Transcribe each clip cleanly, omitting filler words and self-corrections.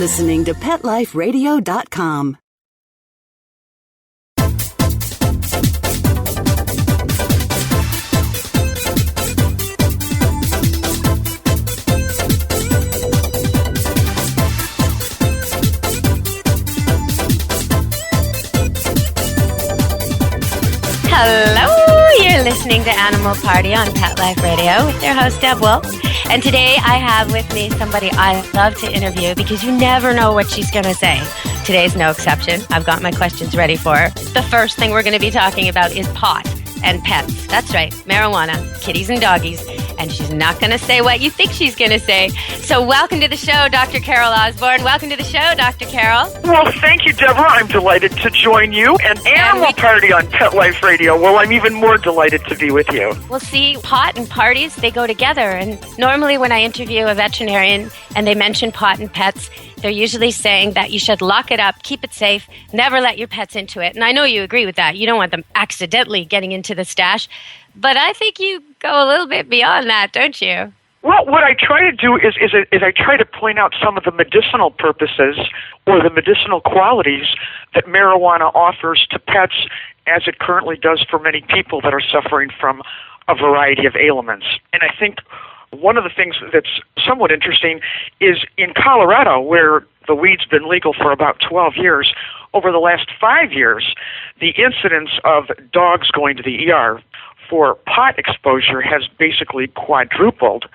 listening to PetLifeRadio.com. Hello, you're listening to Animal Party on Pet Life Radio with your host, Deb Wolfe. And today I have with me somebody I love to interview because you never know what she's going to say. Today's no exception. I've got my questions ready for her. The first thing we're going to be talking about is pot and pets. That's right, marijuana, kitties and doggies. And she's not going to say what you think she's going to say. So welcome to the show, Dr. Carol Osborne. Welcome to the show, Dr. Carol. Well, thank you, Deborah. I'm delighted to join you. And Animal Party on Pet Life Radio. Well, I'm even more delighted to be with you. Well, see, pot and parties, they go together. And normally when I interview a veterinarian and they mention pot and pets, they're usually saying that you should lock it up, keep it safe, never let your pets into it. And I know you agree with that. You don't want them accidentally getting into the stash. But I think you go a little bit beyond that, don't you? Well, what I try to do is I try to point out some of the medicinal purposes or the medicinal qualities that marijuana offers to pets as it currently does for many people that are suffering from a variety of ailments. And I think one of the things that's somewhat interesting is in Colorado, where the weed's been legal for about 12 years, over the last 5 years, the incidence of dogs going to the ER for pot exposure has basically quadrupled.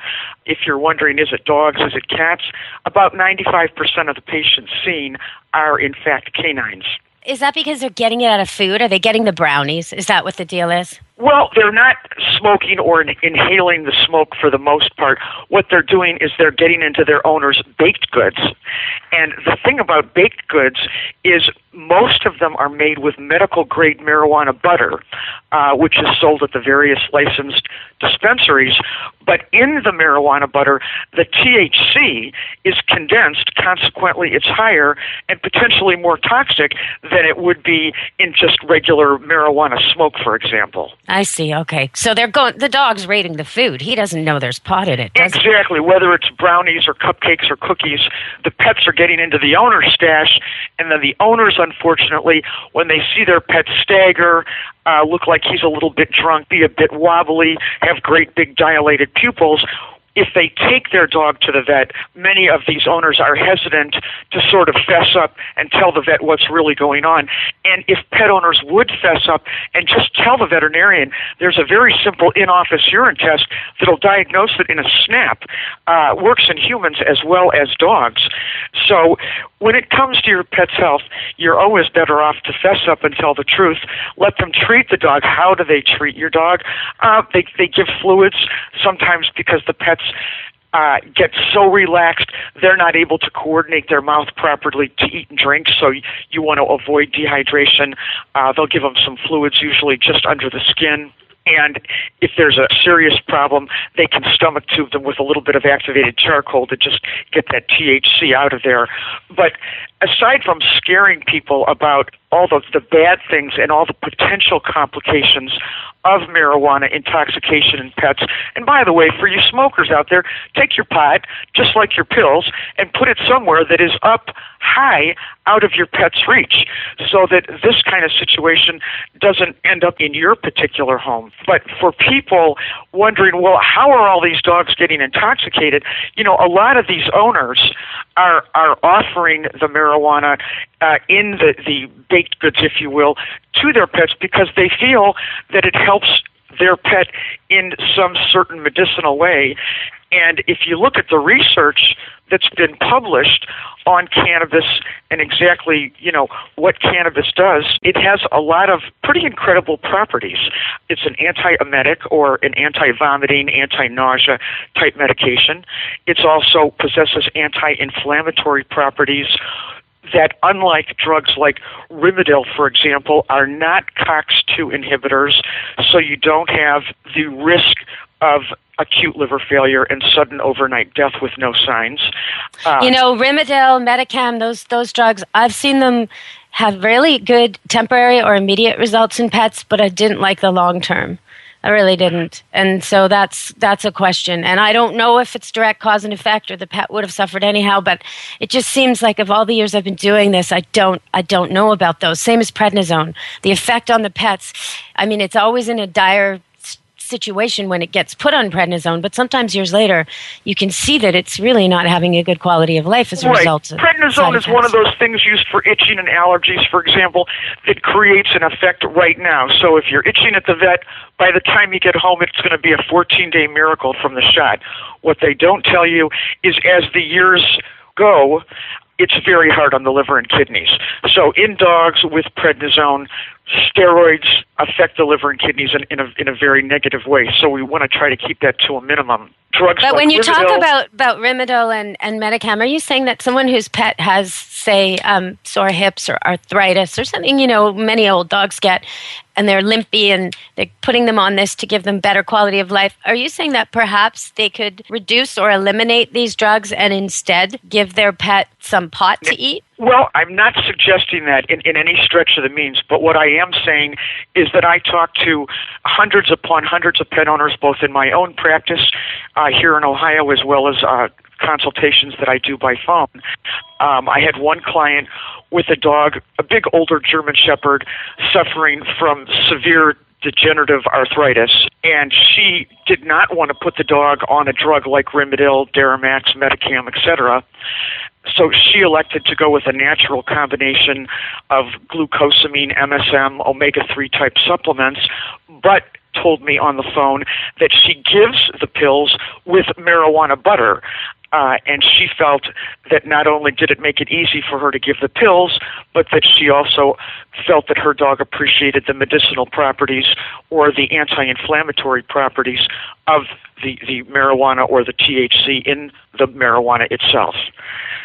If you're wondering, is it dogs, is it cats? About 95% of the patients seen are, in fact, canines. Is that because they're getting it out of food? Are they getting the brownies? Is that what the deal is? Well, they're not smoking or inhaling the smoke for the most part. What they're doing is they're getting into their owner's baked goods. And the thing about baked goods is most of them are made with medical-grade marijuana butter, which is sold at the various licensed dispensaries. But in the marijuana butter, the THC is condensed. Consequently, it's higher and potentially more toxic than it would be in just regular marijuana smoke, for example. I see. Okay. So the dog's raiding the food. He doesn't know there's pot in it, does he? Exactly. Whether it's brownies or cupcakes or cookies, the pets are getting into the owner's stash, and then the owners, unfortunately, when they see their pet stagger, look like he's a little bit drunk, be a bit wobbly, have great big dilated pupils, if they take their dog to the vet, many of these owners are hesitant to sort of fess up and tell the vet what's really going on. And if pet owners would fess up and just tell the veterinarian, there's a very simple in-office urine test that'll diagnose it in a snap. Works in humans as well as dogs. So when it comes to your pet's health, you're always better off to fess up and tell the truth. Let them treat the dog. How do they treat your dog? They give fluids, sometimes because the pets get so relaxed they're not able to coordinate their mouth properly to eat and drink, so you want to avoid dehydration. They'll give them some fluids, usually just under the skin. And if there's a serious problem, they can stomach tube them with a little bit of activated charcoal to just get that THC out of there. But aside from scaring people about all the bad things and all the potential complications of marijuana intoxication in pets, and by the way, for you smokers out there, take your pot, just like your pills, and put it somewhere that is up high out of your pet's reach so that this kind of situation doesn't end up in your particular home. But for people wondering, well, how are all these dogs getting intoxicated? You know, a lot of these owners are offering the marijuana in the baked goods, if you will, to their pets because they feel that it helps their pet in some certain medicinal way. And if you look at the research that's been published on cannabis and exactly, what cannabis does, it has a lot of pretty incredible properties. It's an antiemetic or an anti-vomiting, anti-nausea type medication. It also possesses anti-inflammatory properties that, unlike drugs like Rimadyl, for example, are not COX-2 inhibitors, so you don't have the risk of acute liver failure and sudden overnight death with no signs. Rimadyl, Medicam, those drugs, I've seen them have really good temporary or immediate results in pets, but I didn't like the long term. I really didn't. And so that's a question. And I don't know if it's direct cause and effect or the pet would have suffered anyhow, but it just seems like of all the years I've been doing this, I don't know about those. Same as prednisone. The effect on the pets, I mean, it's always in a dire situation when it gets put on prednisone, but sometimes years later you can see that it's really not having a good quality of life as a result of prednisone is one of those things used for itching and allergies, for example, that creates an effect right now. So if you're itching at the vet, by the time you get home it's going to be a 14-day miracle from the shot. What they don't tell you is as the years go, it's very hard on the liver and kidneys. So in dogs with prednisone, steroids affect the liver and kidneys in a very negative way. So we want to try to keep that to a minimum. Drugs but like when you Rimadyl, talk about Rimadyl and Metacam, are you saying that someone whose pet has, say, sore hips or arthritis or something, many old dogs get, and they're limpy and they're putting them on this to give them better quality of life, are you saying that perhaps they could reduce or eliminate these drugs and instead give their pet some pot to eat? Well, I'm not suggesting that in any stretch of the means, but what I am saying is that I talk to hundreds upon hundreds of pet owners, both in my own practice here in Ohio as well as consultations that I do by phone. I had one client with a dog, a big older German Shepherd, suffering from severe degenerative arthritis, and she did not want to put the dog on a drug like Rimadyl, Deramax, Metacam, etc. So she elected to go with a natural combination of glucosamine, MSM, omega-3 type supplements, but told me on the phone that she gives the pills with marijuana butter. And she felt that not only did it make it easy for her to give the pills, but that she also felt that her dog appreciated the medicinal properties or the anti-inflammatory properties of the marijuana or the THC in the marijuana itself.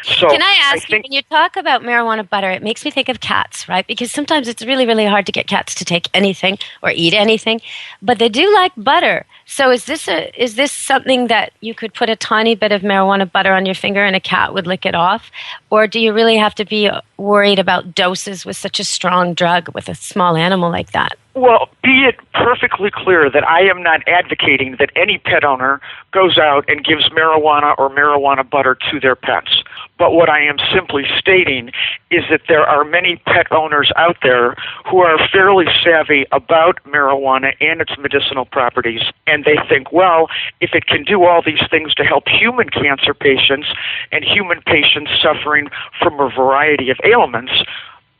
So can I ask you, when you talk about marijuana butter, it makes me think of cats, right? Because sometimes it's really, really hard to get cats to take anything or eat anything, but they do like butter. So is this something that you could put a tiny bit of marijuana butter on your finger and a cat would lick it off? Or do you really have to be worried about doses with such a strong drug with a small animal like that? Well, be it perfectly clear that I am not advocating that any pet owner goes out and gives marijuana or marijuana butter to their pets. But what I am simply stating is that there are many pet owners out there who are fairly savvy about marijuana and its medicinal properties, and they think, well, if it can do all these things to help human cancer patients and human patients suffering from a variety of ailments,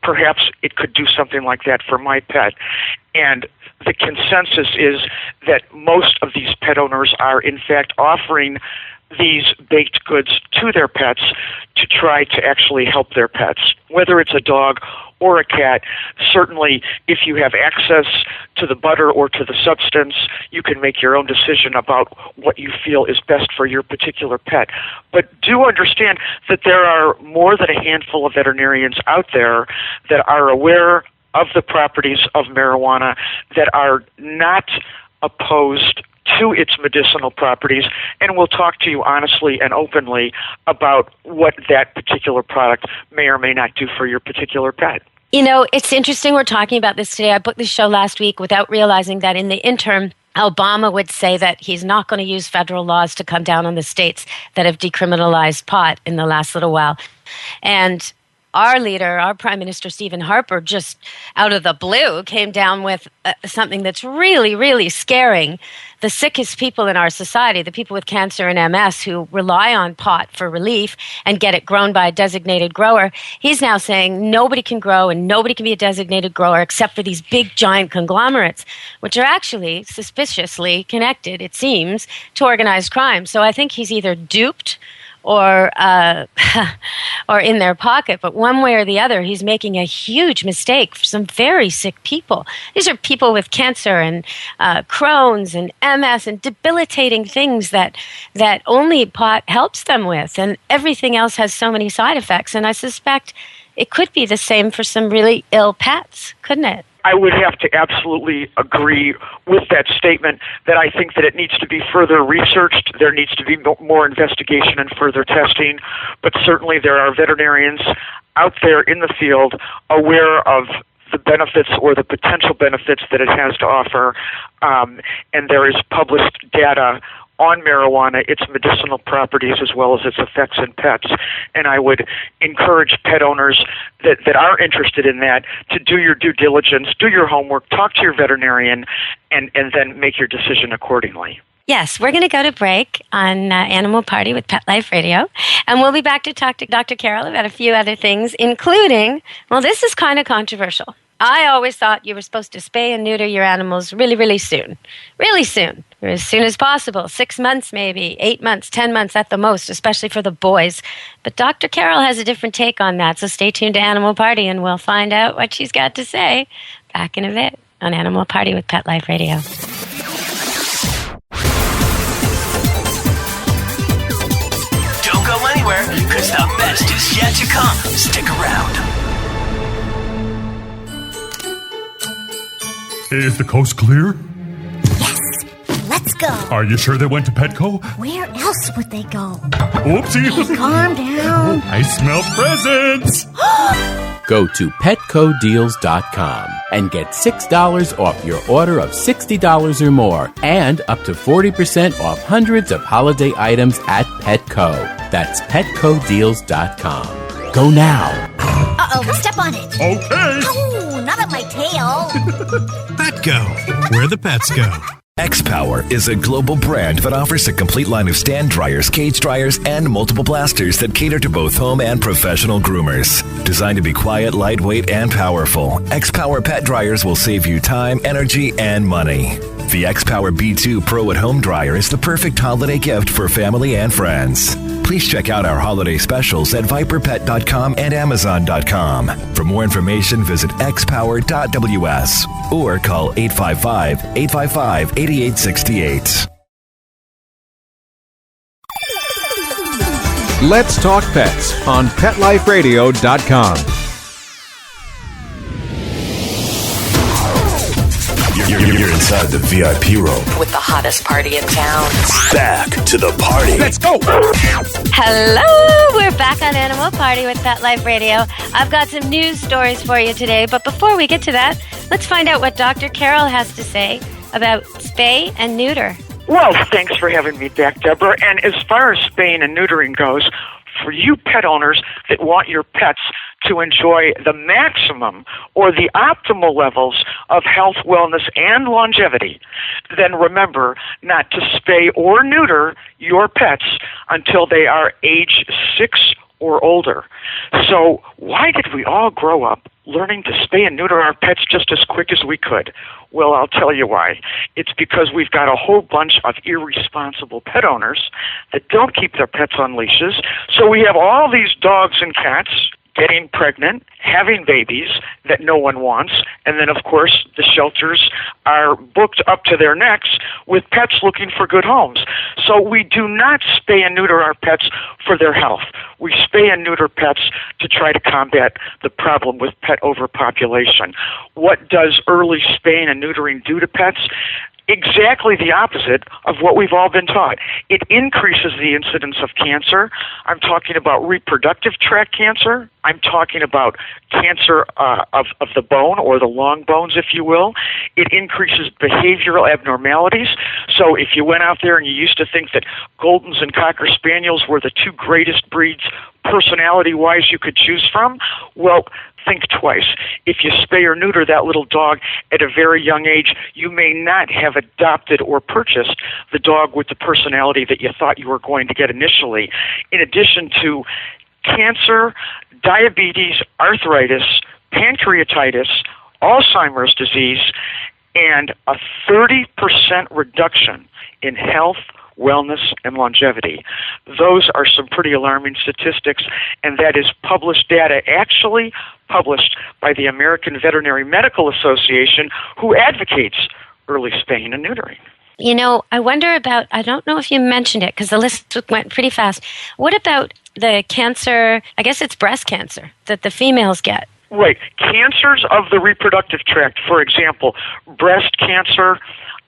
perhaps it could do something like that for my pet. And the consensus is that most of these pet owners are, in fact, offering these baked goods to their pets to try to actually help their pets, whether it's a dog or a cat. Certainly, if you have access to the butter or to the substance, you can make your own decision about what you feel is best for your particular pet. But do understand that there are more than a handful of veterinarians out there that are aware of the properties of marijuana, that are not opposed to its medicinal properties, and we'll talk to you honestly and openly about what that particular product may or may not do for your particular pet. It's interesting we're talking about this today. I booked this show last week without realizing that in the interim, Obama would say that he's not going to use federal laws to come down on the states that have decriminalized pot in the last little while. And our leader, our Prime Minister, Stephen Harper, just out of the blue came down with something that's really, really scaring the sickest people in our society, the people with cancer and MS who rely on pot for relief and get it grown by a designated grower. He's now saying nobody can grow and nobody can be a designated grower except for these big, giant conglomerates, which are actually suspiciously connected, it seems, to organized crime. So I think he's either duped or in their pocket. But one way or the other, he's making a huge mistake for some very sick people. These are people with cancer and Crohn's and MS and debilitating things that only pot helps them with. And everything else has so many side effects. And I suspect it could be the same for some really ill pets, couldn't it? I would have to absolutely agree with that statement, that I think that it needs to be further researched. There needs to be more investigation and further testing. But certainly there are veterinarians out there in the field aware of the benefits or the potential benefits that it has to offer, and there is published data on marijuana, its medicinal properties, as well as its effects in pets. And I would encourage pet owners that are interested in that to do your due diligence, do your homework, talk to your veterinarian, and then make your decision accordingly. Yes, we're going to go to break on Animal Party with Pet Life Radio, and we'll be back to talk to Dr. Carol about a few other things, including, well, this is kind of controversial. I always thought you were supposed to spay and neuter your animals really, really soon. Really soon. As soon as possible. 6 months maybe, 8 months, 10 months at the most, especially for the boys. But Dr. Carol has a different take on that, so stay tuned to Animal Party and we'll find out what she's got to say back in a bit on Animal Party with Pet Life Radio. Don't go anywhere, because the best is yet to come. Stick around. Is the coast clear? Yes, let's go. Are you sure they went to Petco? Where else would they go? Oopsie. Calm down. I smell presents. Go to PetcoDeals.com and get $6 off your order of $60 or more and up to 40% off hundreds of holiday items at Petco. That's PetcoDeals.com. Go now. Uh-oh, step on it. Okay. Oh, not on my tail. Petco, where the pets go. X-Power is a global brand that offers a complete line of stand dryers, cage dryers, and multiple blasters that cater to both home and professional groomers. Designed to be quiet, lightweight, and powerful, X-Power pet dryers will save you time, energy, and money. The X-Power B2 Pro at Home Dryer is the perfect holiday gift for family and friends. Please check out our holiday specials at viperpet.com and amazon.com. For more information, visit xpower.ws or call 855-855-8868. Let's Talk Pets on PetLifeRadio.com. You're inside the VIP room With the hottest party in town. Back to the party. Let's go! Hello! We're back on Animal Party with Pet Life Radio. I've got some news stories for you today, but before we get to that, let's find out what Dr. Carol has to say about spay and neuter. Well, thanks for having me back, Deborah. And as far as spaying and neutering goes, for you pet owners that want your pets to enjoy the maximum or the optimal levels of health, wellness, and longevity, then remember not to spay or neuter your pets until they are age 6 or older. So why did we all grow up learning to spay and neuter our pets just as quick as we could? Well, I'll tell you why. It's because we've got a whole bunch of irresponsible pet owners that don't keep their pets on leashes. So we have all these dogs and cats getting pregnant, having babies that no one wants, and then, of course, the shelters are booked up to their necks with pets looking for good homes. So we do not spay and neuter our pets for their health. We spay and neuter pets to try to combat the problem with pet overpopulation. What does early spaying and neutering do to pets? Exactly the opposite of what we've all been taught. It increases the incidence of cancer. I'm talking about reproductive tract cancer. I'm talking about cancer of the bone or the long bones, if you will. It increases behavioral abnormalities. So if you went out there and you used to think that Goldens and Cocker Spaniels were the two greatest breeds personality-wise you could choose from, well, think twice. If you spay or neuter that little dog at a very young age, you may not have adopted or purchased the dog with the personality that you thought you were going to get initially. In addition to cancer, diabetes, arthritis, pancreatitis, Alzheimer's disease, and a 30% reduction in health, wellness, and longevity. Those are some pretty alarming statistics, and that is published data, actually published by the American Veterinary Medical Association, who advocates early spaying and neutering. You know, I wonder about, I don't know if you mentioned it because the list went pretty fast. What about the cancer, I guess it's breast cancer, that the females get? Right. Cancers of the reproductive tract, for example, breast cancer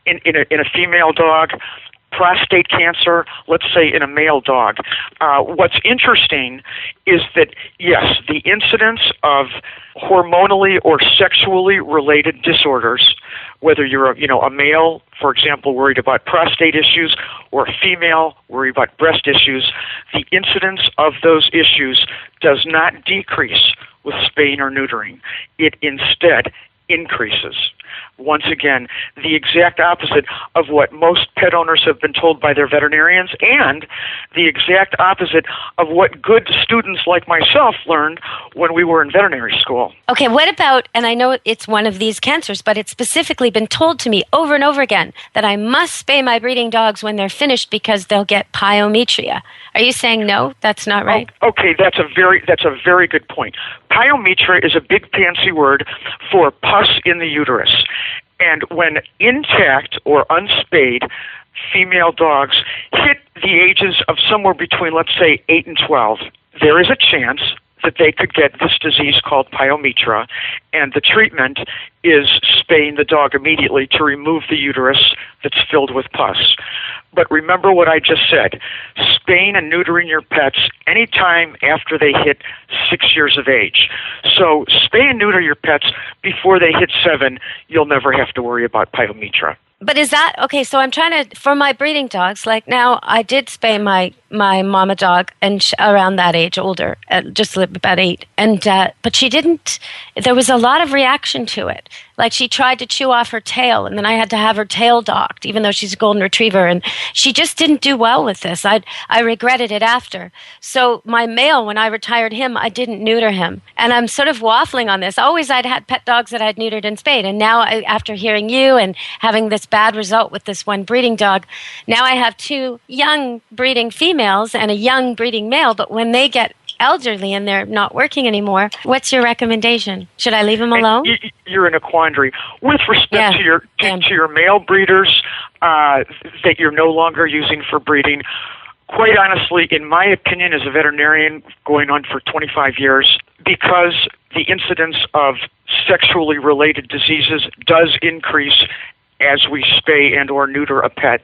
in a female dog, prostate cancer, let's say in a male dog. What's interesting is that, yes, the incidence of hormonally or sexually related disorders, whether you're a male, for example, worried about prostate issues, or a female worried about breast issues, the incidence of those issues does not decrease with spaying or neutering. It instead increases. Once again, the exact opposite of what most pet owners have been told by their veterinarians, and the exact opposite of what good students like myself learned when we were in veterinary school. Okay, what about, and I know it's one of these cancers, but it's specifically been told to me over and over again that I must spay my breeding dogs when they're finished because they'll get pyometria. Are you saying no, that's not right? Okay, that's a very good point. Pyometria is a big fancy word for pus in the uterus. And when intact or unspayed female dogs hit the ages of somewhere between, let's say, 8 and 12, there is a chance that they could get this disease called pyometria, and the treatment is spaying the dog immediately to remove the uterus that's filled with pus. But remember what I just said, spaying and neutering your pets anytime after they hit 6 years of age. So spay and neuter your pets before they hit 7, you'll never have to worry about pyometria. But is that, okay, so I'm trying to, for my breeding dogs, like now I did spay my mama dog and around that age, older, just about 8. And, but she didn't, there was a lot of reaction to it. Like she tried to chew off her tail and then I had to have her tail docked, even though she's a golden retriever. And she just didn't do well with this. I regretted it after. So my male, when I retired him, I didn't neuter him. And I'm sort of waffling on this. Always I'd had pet dogs that I'd neutered and spayed. And now after hearing you and having this bad result with this one breeding dog, now I have 2 young breeding females and a young breeding male. But when they get elderly and they're not working anymore, what's your recommendation? Should I leave them alone? You're in a quandary. With respect to your male breeders that you're no longer using for breeding, quite honestly, in my opinion as a veterinarian going on for 25 years, because the incidence of sexually related diseases does increase as we spay and or neuter a pet,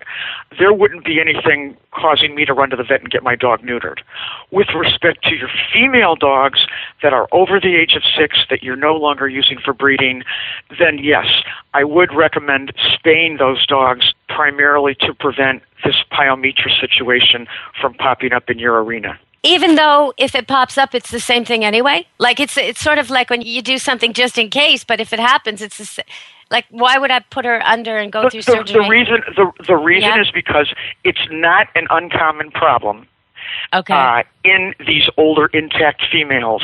there wouldn't be anything causing me to run to the vet and get my dog neutered. With respect to your female dogs that are over the age of 6 that you're no longer using for breeding, then yes, I would recommend spaying those dogs primarily to prevent this pyometria situation from popping up in your arena. Even though if it pops up, it's the same thing anyway? Like it's sort of like when you do something just in case, but if it happens, it's the same. Like, why would I put her under and go through surgery? The reason is because it's not an uncommon problem in these older intact females.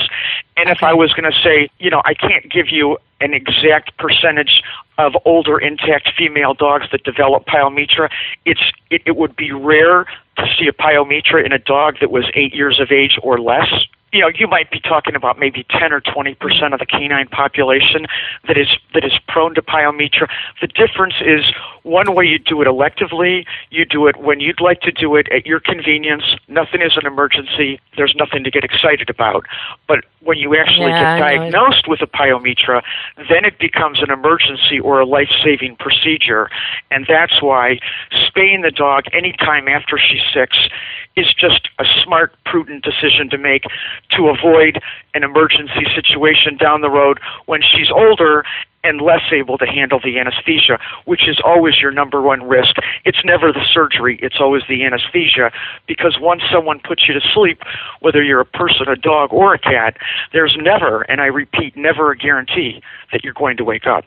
And if I was going to say, I can't give you an exact percentage of older intact female dogs that develop pyometria, it would be rare to see a pyometria in a dog that was 8 years of age or less. You might be talking about maybe 10 or 20% of the canine population that is prone to pyometria. The difference is one way you do it electively, you do it when you'd like to do it at your convenience. Nothing is an emergency. There's nothing to get excited about. But when you actually get diagnosed with a pyometria, then it becomes an emergency or a life-saving procedure. And that's why spaying the dog anytime after she's 6 is just a smart, prudent decision to make to avoid an emergency situation down the road when she's older and less able to handle the anesthesia, which is always your number one risk. It's never the surgery, it's always the anesthesia, because once someone puts you to sleep, whether you're a person, a dog, or a cat, there's never, and I repeat, never a guarantee that you're going to wake up.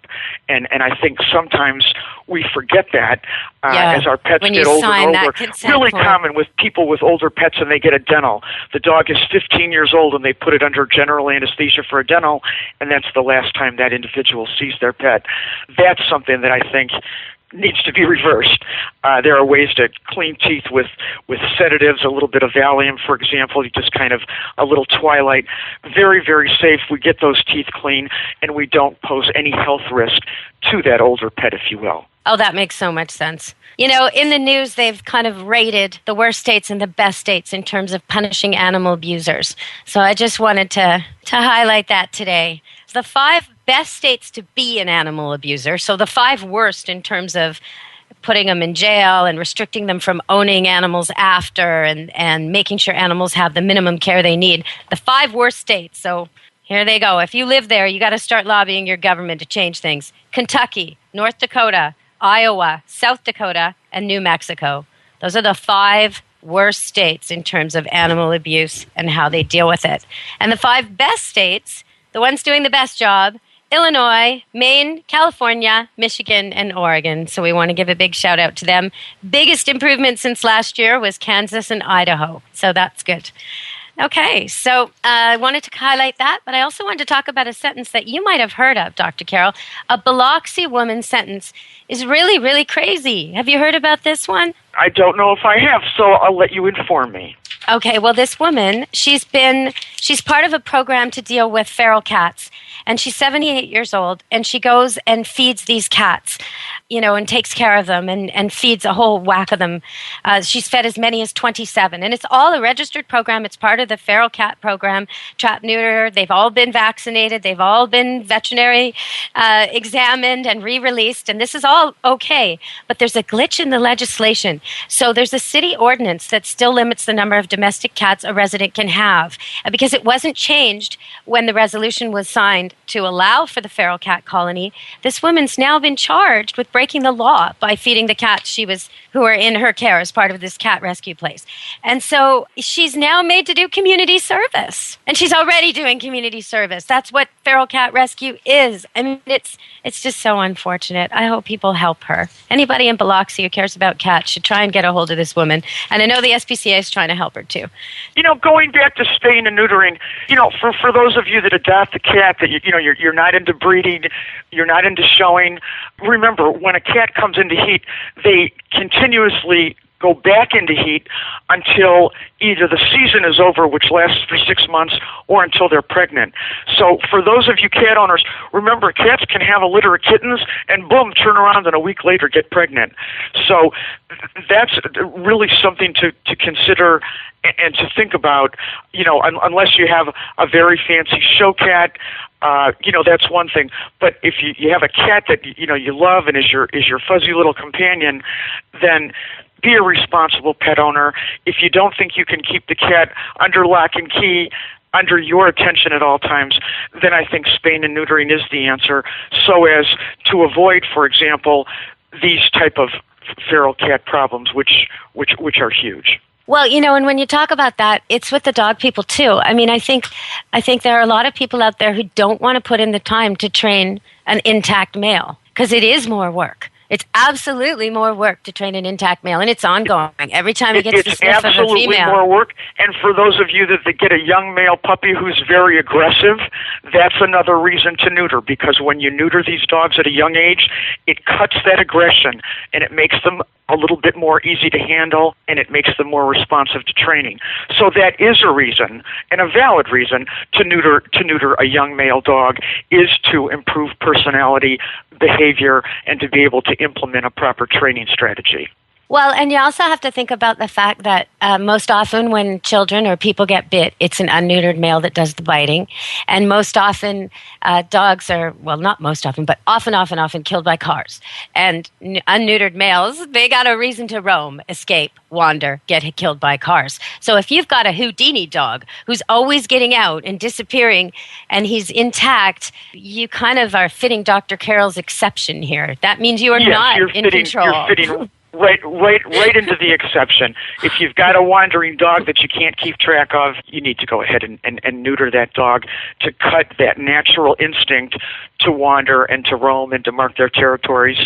And I think sometimes we forget that as our pets get older and older. Really common with people with older pets and they get a dental. The dog is 15 years old and they put it under general anesthesia for a dental, and that's the last time that individual sees their pet. That's something that I think needs to be reversed. There are ways to clean teeth with sedatives, a little bit of Valium, for example, just kind of a little Twilight. Very, very safe. We get those teeth clean, and we don't pose any health risk to that older pet, if you will. Oh, that makes so much sense. In the news, they've kind of rated the worst states and the best states in terms of punishing animal abusers. So I just wanted to highlight that today. The 5 best states to be an animal abuser, so the 5 worst in terms of putting them in jail and restricting them from owning animals after and making sure animals have the minimum care they need. The 5 worst states. So here they go. If you live there, you got to start lobbying your government to change things. Kentucky, North Dakota, Iowa, South Dakota, and New Mexico. Those are the 5 worst states in terms of animal abuse and how they deal with it. And the 5 best states, the ones doing the best job, Illinois, Maine, California, Michigan, and Oregon. So we want to give a big shout out to them. Biggest improvement since last year was Kansas and Idaho. So that's good. Okay, so I wanted to highlight that, but I also wanted to talk about a sentence that you might have heard of, Dr. Carol. A Biloxi woman's sentence is really, really crazy. Have you heard about this one? I don't know if I have, so I'll let you inform me. Okay, well, this woman, she's part of a program to deal with feral cats, and she's 78 years old, and she goes and feeds these cats, and takes care of them and feeds a whole whack of them. She's fed as many as 27, and it's all a registered program. It's part of the feral cat program, trap neuter. They've all been vaccinated. They've all been veterinary examined and re-released, and this is all okay, but there's a glitch in the legislation. So there's a city ordinance that still limits the number of domestic cats a resident can have, because it wasn't changed when the resolution was signed to allow for the feral cat colony. This woman's now been charged with breaking the law by feeding the cats who are in her care as part of this cat rescue place. And so she's now made to do community service. And she's already doing community service. That's what feral cat rescue is. I mean, it's just so unfortunate. I hope people help her. Anybody in Biloxi who cares about cats should try and get a hold of this woman. And I know the SPCA is trying to help her too. Going back to spaying and neutering, for those of you that adopt a cat that you're not into breeding, you're not into showing, remember, when a cat comes into heat, they continuously go back into heat until either the season is over, which lasts for 6 months, or until they're pregnant. So for those of you cat owners, remember, cats can have a litter of kittens and boom, turn around and a week later get pregnant. So that's really something to consider and to think about, unless you have a very fancy show cat, that's one thing. But if you have a cat that, you love and is your fuzzy little companion, then be a responsible pet owner. If you don't think you can keep the cat under lock and key, under your attention at all times, then I think spaying and neutering is the answer, so as to avoid, for example, these type of feral cat problems, which are huge. Well, and when you talk about that, it's with the dog people too. I mean, I think there are a lot of people out there who don't want to put in the time to train an intact male, because it is more work. It's absolutely more work to train an intact male, and it's ongoing. Every time he gets the sniff of a female. It's absolutely more work, and for those of you that get a young male puppy who's very aggressive, that's another reason to neuter, because when you neuter these dogs at a young age, it cuts that aggression, and it makes them a little bit more easy to handle, and it makes them more responsive to training. So that is a reason, and a valid reason, to neuter a young male dog, is to improve personality, behavior, and to be able to implement a proper training strategy. Well, and you also have to think about the fact that most often when children or people get bit, it's an unneutered male that does the biting. And most often dogs are, well, not most often, but often killed by cars. And unneutered males, they got a reason to roam, escape, wander, get killed by cars. So if you've got a Houdini dog who's always getting out and disappearing and he's intact, you kind of are fitting Dr. Carol's exception here. That means you are not in control. You're fitting right into the exception. If you've got a wandering dog that you can't keep track of, you need to go ahead and neuter that dog to cut that natural instinct to wander and to roam and to mark their territories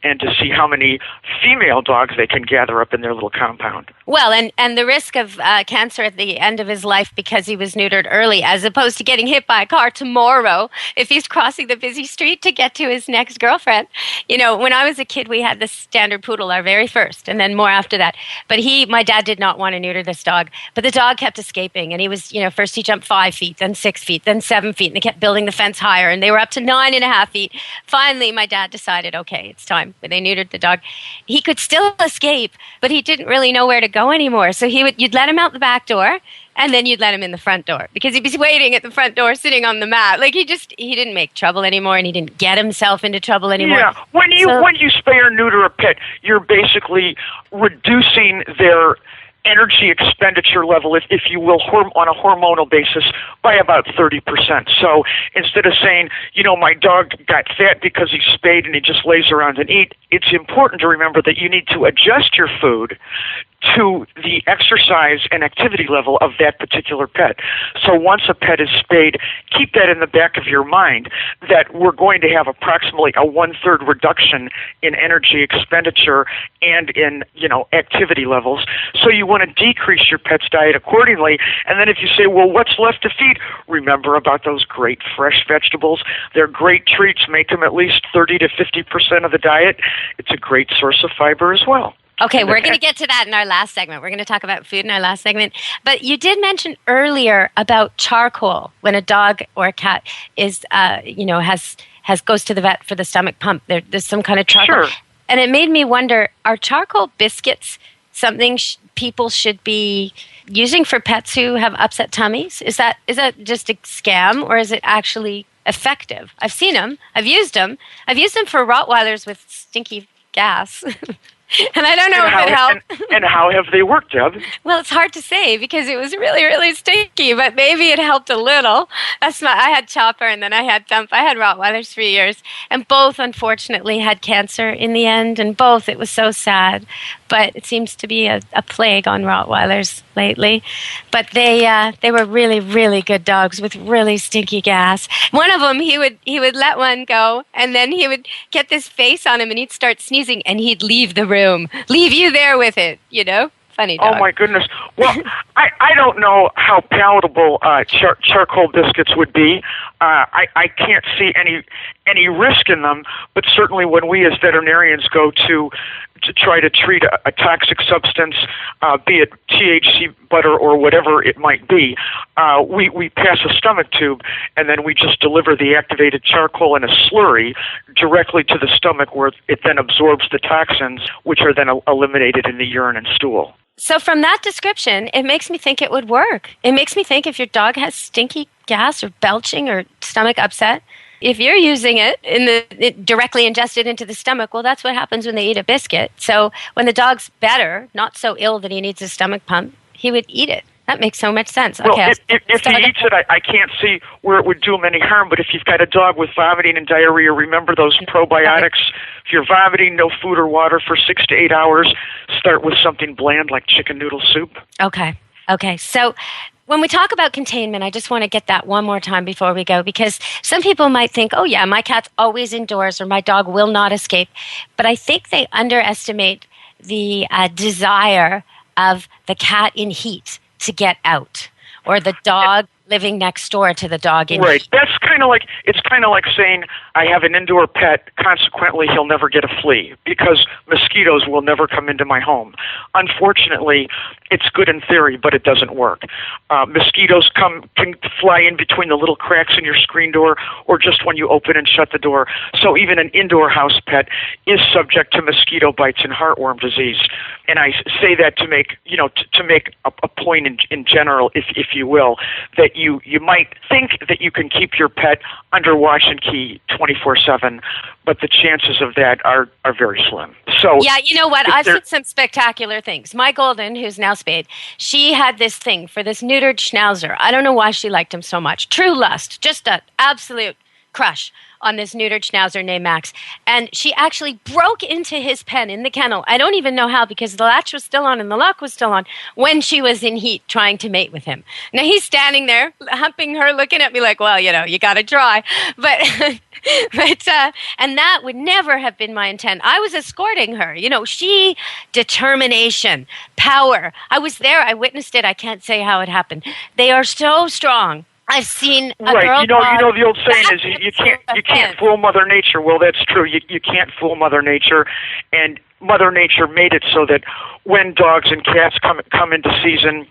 and to see how many female dogs they can gather up in their little compound. Well, and the risk of cancer at the end of his life because he was neutered early, as opposed to getting hit by a car tomorrow if he's crossing the busy street to get to his next girlfriend. When I was a kid, we had this standard poodle, our very first, and then more after that. But my dad did not want to neuter this dog, but the dog kept escaping, and he was, first he jumped 5 feet, then 6 feet, then 7 feet, and they kept building the fence higher, and they were up to 9.5 feet. Finally, my dad decided, okay, it's time. But they neutered the dog. He could still escape, but he didn't really know where to go anymore. So you'd let him out the back door, And then you'd let him in the front door because he'd be waiting at the front door sitting on the mat. Like he didn't make trouble anymore and he didn't get himself into trouble anymore. Yeah. When you spay or neuter a pet, you're basically reducing their energy expenditure level, if you will, on a hormonal basis by about 30%. So instead of saying, my dog got fat because he's spayed and he just lays around and eat, it's important to remember that you need to adjust your food to the exercise and activity level of that particular pet. So once a pet is spayed, keep that in the back of your mind that we're going to have approximately a 1/3 reduction in energy expenditure and in, activity levels. So you want to decrease your pet's diet accordingly. And then if you say, well, what's left to feed? Remember about those great fresh vegetables. They're great treats. Make them at least 30 to 50% of the diet. It's a great source of fiber as well. Okay, we're going to get to that in our last segment. We're going to talk about food in our last segment. But you did mention earlier about charcoal when a dog or a cat is, goes to the vet for the stomach pump. There's some kind of charcoal. Sure. And it made me wonder, are charcoal biscuits something people should be using for pets who have upset tummies? Is that just a scam or is it actually effective? I've seen them. I've used them. I've used them for Rottweilers with stinky gas. And I don't know if it helped. And how have they worked, Deb? Well, it's hard to say because it was really, really stinky, but maybe it helped a little. I had Chopper and then I had Thump. I had Rottweilers for years, and both, unfortunately, had cancer in the end, and both, it was so sad. But it seems to be a plague on Rottweilers lately. But they were really, really good dogs with really stinky gas. One of them, he would let one go, and then he would get this face on him, and he'd start sneezing, and he'd leave the room, leave you there with it, Funny dog. Oh, my goodness. Well, I don't know how palatable charcoal biscuits would be. I can't see any risk in them, but certainly when we as veterinarians go to try to treat a toxic substance, be it THC butter or whatever it might be, we pass a stomach tube and then we just deliver the activated charcoal in a slurry directly to the stomach where it then absorbs the toxins, which are then eliminated in the urine and stool. So from that description, it makes me think it would work. It makes me think if your dog has stinky gas or belching or stomach upset, if you're using it directly ingested into the stomach, well, that's what happens when they eat a biscuit. So when the dog's better, not so ill that he needs a stomach pump, he would eat it. That makes so much sense. Well, okay, if he eats it, I can't see where it would do him any harm. But if you've got a dog with vomiting and diarrhea, remember those probiotics. If you're vomiting, no food or water for 6 to 8 hours, start with something bland like chicken noodle soup. Okay. So when we talk about containment, I just want to get that one more time before we go, because some people might think, oh, yeah, my cat's always indoors or my dog will not escape. But I think they underestimate the desire of the cat in heat to get out, or the dog living next door to the dog in Right. heat. That's kind of like saying I have an indoor pet, consequently he'll never get a flea because mosquitoes will never come into my home. Unfortunately, it's good in theory, but it doesn't work. Mosquitoes can fly in between the little cracks in your screen door or just when you open and shut the door. So even an indoor house pet is subject to mosquito bites and heartworm disease. And I say that to make a point in general, if you will, that you might think that you can keep your pet under watch and key 24/7, but the chances of that are very slim. So yeah, you know what? I've seen some spectacular things. My Golden, who's now spayed, she had this thing for this neutered Schnauzer. I don't know why she liked him so much. True lust, just an absolute crush on this neutered Schnauzer named Max. And she actually broke into his pen in the kennel. I don't even know how, because the latch was still on and the lock was still on when she was in heat trying to mate with him. Now he's standing there humping her, looking at me like, well, you got to try. But and that would never have been my intent. I was escorting her. She, determination, power. I was there. I witnessed it. I can't say how it happened. They are so strong. I've seen a girl. You know the old saying is you can't fool Mother Nature. Well, that's true. You can't fool Mother Nature, and Mother Nature made it so that when dogs and cats come into season,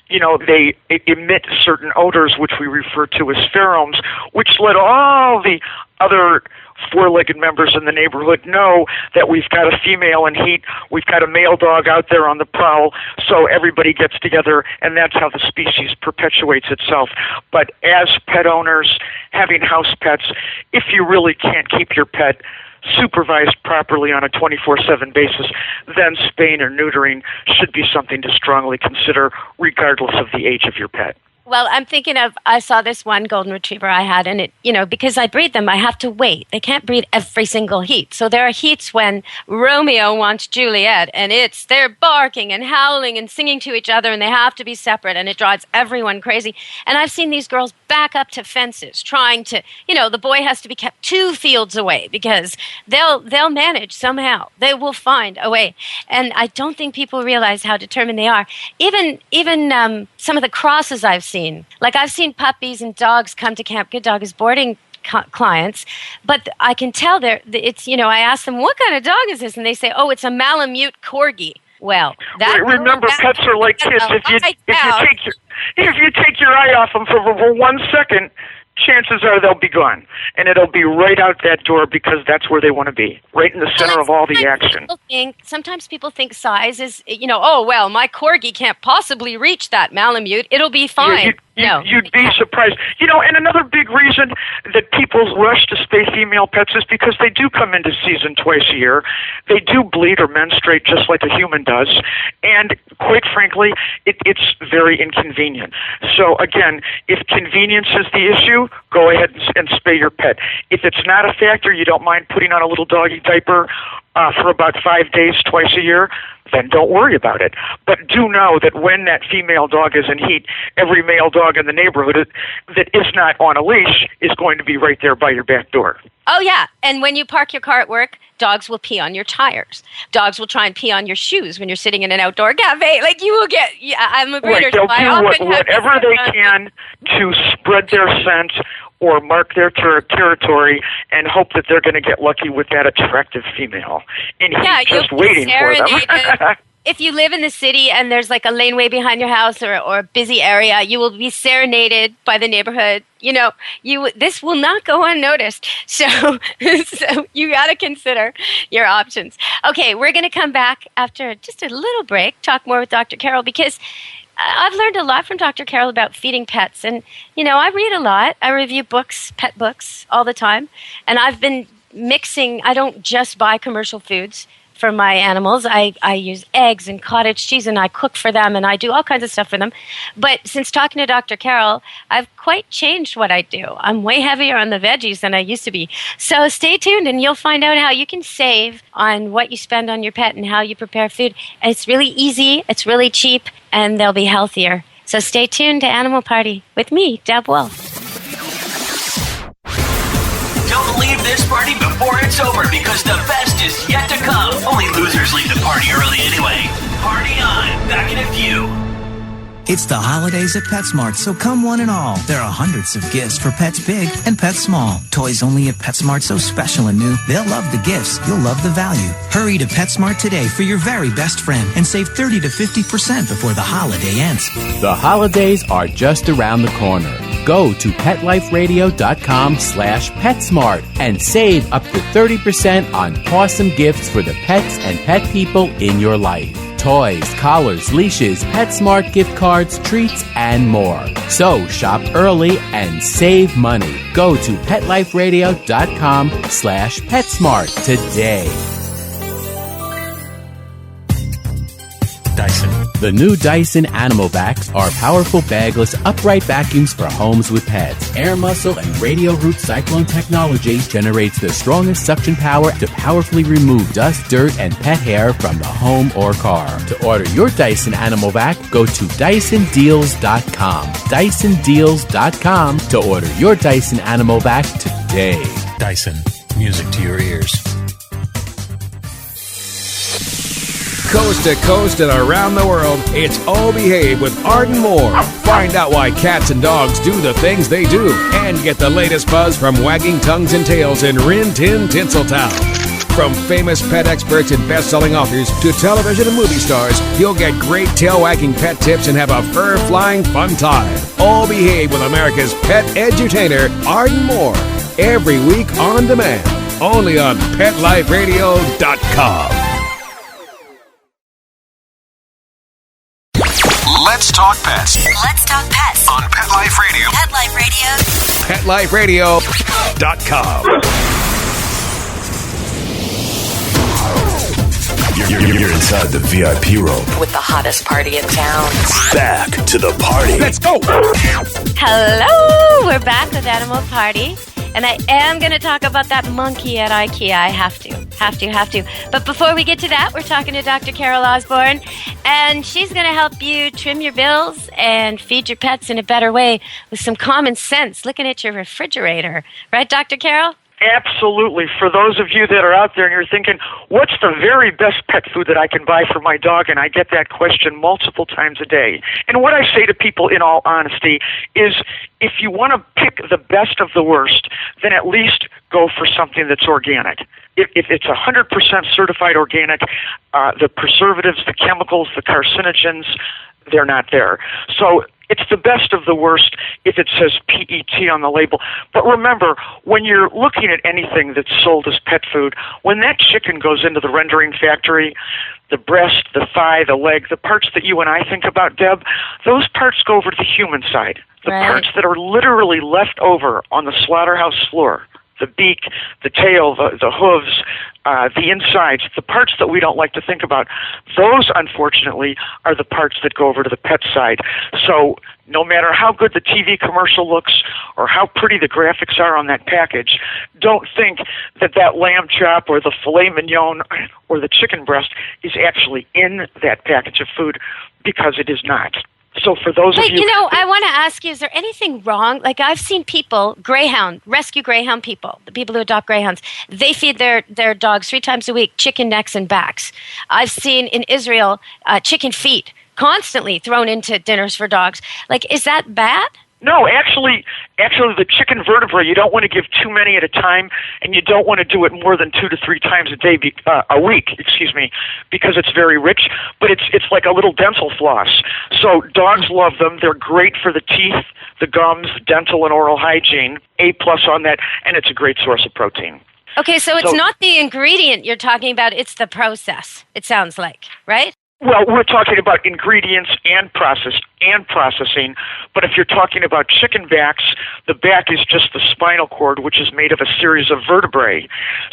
they emit certain odors, which we refer to as pheromones, which let all the other four-legged members in the neighborhood know that we've got a female in heat, we've got a male dog out there on the prowl, so everybody gets together, and that's how the species perpetuates itself. But as pet owners, having house pets, if you really can't keep your pet supervised properly on a 24/7 basis, then spaying or neutering should be something to strongly consider regardless of the age of your pet. Well, I'm thinking I saw this one golden retriever I had, and it, because I breed them, I have to wait. They can't breed every single heat. So there are heats when Romeo wants Juliet, and they're barking and howling and singing to each other, and they have to be separate, and it drives everyone crazy. And I've seen these girls back up to fences trying to, the boy has to be kept 2 fields away because they'll manage somehow. They will find a way. And I don't think people realize how determined they are. Even some of the crosses I've seen. Like I've seen puppies and dogs come to Camp Good Dog as boarding clients, but I can tell I ask them, what kind of dog is this? And they say, oh, it's a Malamute Corgi. Well, remember, pets are like kids. If you take your eye off them for 1 second, chances are they'll be gone. And it'll be right out that door because that's where they want to be, right in the center of all the action. Sometimes people think size is, my Corgi can't possibly reach that Malamute. It'll be fine. You'd be surprised. And another big reason that people rush to spay female pets is because they do come into season twice a year. They do bleed or menstruate just like a human does. And quite frankly, it's very inconvenient. So again, if convenience is the issue, go ahead and spay your pet. If it's not a factor, you don't mind putting on a little doggy diaper for about 5 days twice a year, then don't worry about it. But do know that when that female dog is in heat, every male dog in the neighborhood that is not on a leash is going to be right there by your back door. Oh, yeah. And when you park your car at work, dogs will pee on your tires. Dogs will try and pee on your shoes when you're sitting in an outdoor cafe. Like you will get, I'm a breeder. Right, they'll do whatever they can to spread their scent or mark their territory and hope that they're going to get lucky with that attractive female. And he's just waiting for them. If you live in the city and there's like a laneway behind your house or a busy area, you will be serenaded by the neighborhood. This will not go unnoticed. So you got to consider your options. Okay, we're going to come back after just a little break, talk more with Dr. Carol, because I've learned a lot from Dr. Carol about feeding pets. And, I read a lot. I review books, pet books, all the time. And I've been mixing. I don't just buy commercial foods for my animals. I use eggs and cottage cheese, and I cook for them, and I do all kinds of stuff for them. But since talking to Dr. Carol, I've quite changed what I do. I'm way heavier on the veggies than I used to be. So stay tuned, and you'll find out how you can save on what you spend on your pet and how you prepare food. And it's really easy, it's really cheap, and they'll be healthier. So stay tuned to Animal Party with me, Deb Wolfe. Don't leave this party before it's over because the best is yet to come. Only losers leave the party early anyway. Party on. Back in a few. It's the holidays at PetSmart, so come one and all. There are hundreds of gifts for pets big and pets small. Toys only at PetSmart, so special and new. They'll love the gifts. You'll love the value. Hurry to PetSmart today for your very best friend and save 30 to 50% before the holiday ends. The holidays are just around the corner. Go to PetLifeRadio.com/PetSmart and save up to 30% on awesome gifts for the pets and pet people in your life. Toys, collars, leashes, PetSmart gift cards, treats, and more. So shop early and save money. Go to PetLifeRadio.com/PetSmart today. Dyson. The new Dyson Animal Vacs are powerful bagless upright vacuums for homes with pets. Air muscle and radio root cyclone technology generates the strongest suction power to powerfully remove dust, dirt, and pet hair from the home or car. To order your Dyson Animal Vac, go to DysonDeals.com. DysonDeals.com to order your Dyson Animal Vac today. Dyson. Music to your ears. Coast to coast and around the world, it's Oh Behave with Arden Moore. Find out why cats and dogs do the things they do and get the latest buzz from wagging tongues and tails in Rin Tin Tinseltown. From famous pet experts and best-selling authors to television and movie stars, you'll get great tail-wagging pet tips and have a fur-flying fun time. All Behave with America's pet edutainer, Arden Moore. Every week on demand. Only on PetLifeRadio.com. Let's talk pets Let's talk pets on Pet Life Radio. Pet Life Radio. PetLifeRadio.com. You're inside the VIP room. With the hottest party in town. Back to the party. Let's go! Hello! We're back with Animal Party. And I am going to talk about that monkey at Ikea. I have to. But before we get to that, we're talking to Dr. Carol Osborne. And she's going to help you trim your bills and feed your pets in a better way with some common sense, looking at your refrigerator. Right, Dr. Carol? Absolutely. For those of you that are out there and you're thinking, what's the very best pet food that I can buy for my dog? And I get that question multiple times a day. And what I say to people in all honesty is, if you want to pick the best of the worst, then at least go for something that's organic. If it's 100% certified organic, the preservatives, the chemicals, the carcinogens, they're not there. So it's the best of the worst if it says PET on the label. But remember, when you're looking at anything that's sold as pet food, when that chicken goes into the rendering factory, the breast, the thigh, the leg, the parts that you and I think about, Deb, those parts go over to the human side. The parts that are literally left over on the slaughterhouse floor. The beak, the tail, the hooves, the insides, the parts that we don't like to think about, those, unfortunately, are the parts that go over to the pet side. So no matter how good the TV commercial looks or how pretty the graphics are on that package, don't think that that lamb chop or the filet mignon or the chicken breast is actually in that package of food, because it is not. So for those of you... I want to ask you, is there anything wrong? Like, I've seen people, rescue greyhound people, the people who adopt greyhounds, they feed their dogs 3 times a week, chicken necks and backs. I've seen in Israel chicken feet constantly thrown into dinners for dogs. Like, is that bad? No, actually, the chicken vertebrae, you don't want to give too many at a time, and you don't want to do it more than 2 to 3 times a week, because it's very rich, but it's like a little dental floss. So dogs love them. They're great for the teeth, the gums, dental and oral hygiene, A+ on that, and it's a great source of protein. Okay, so it's not the ingredient you're talking about, it's the process, it sounds like, right? Well, we're talking about ingredients and processing, but if you're talking about chicken backs, the back is just the spinal cord, which is made of a series of vertebrae.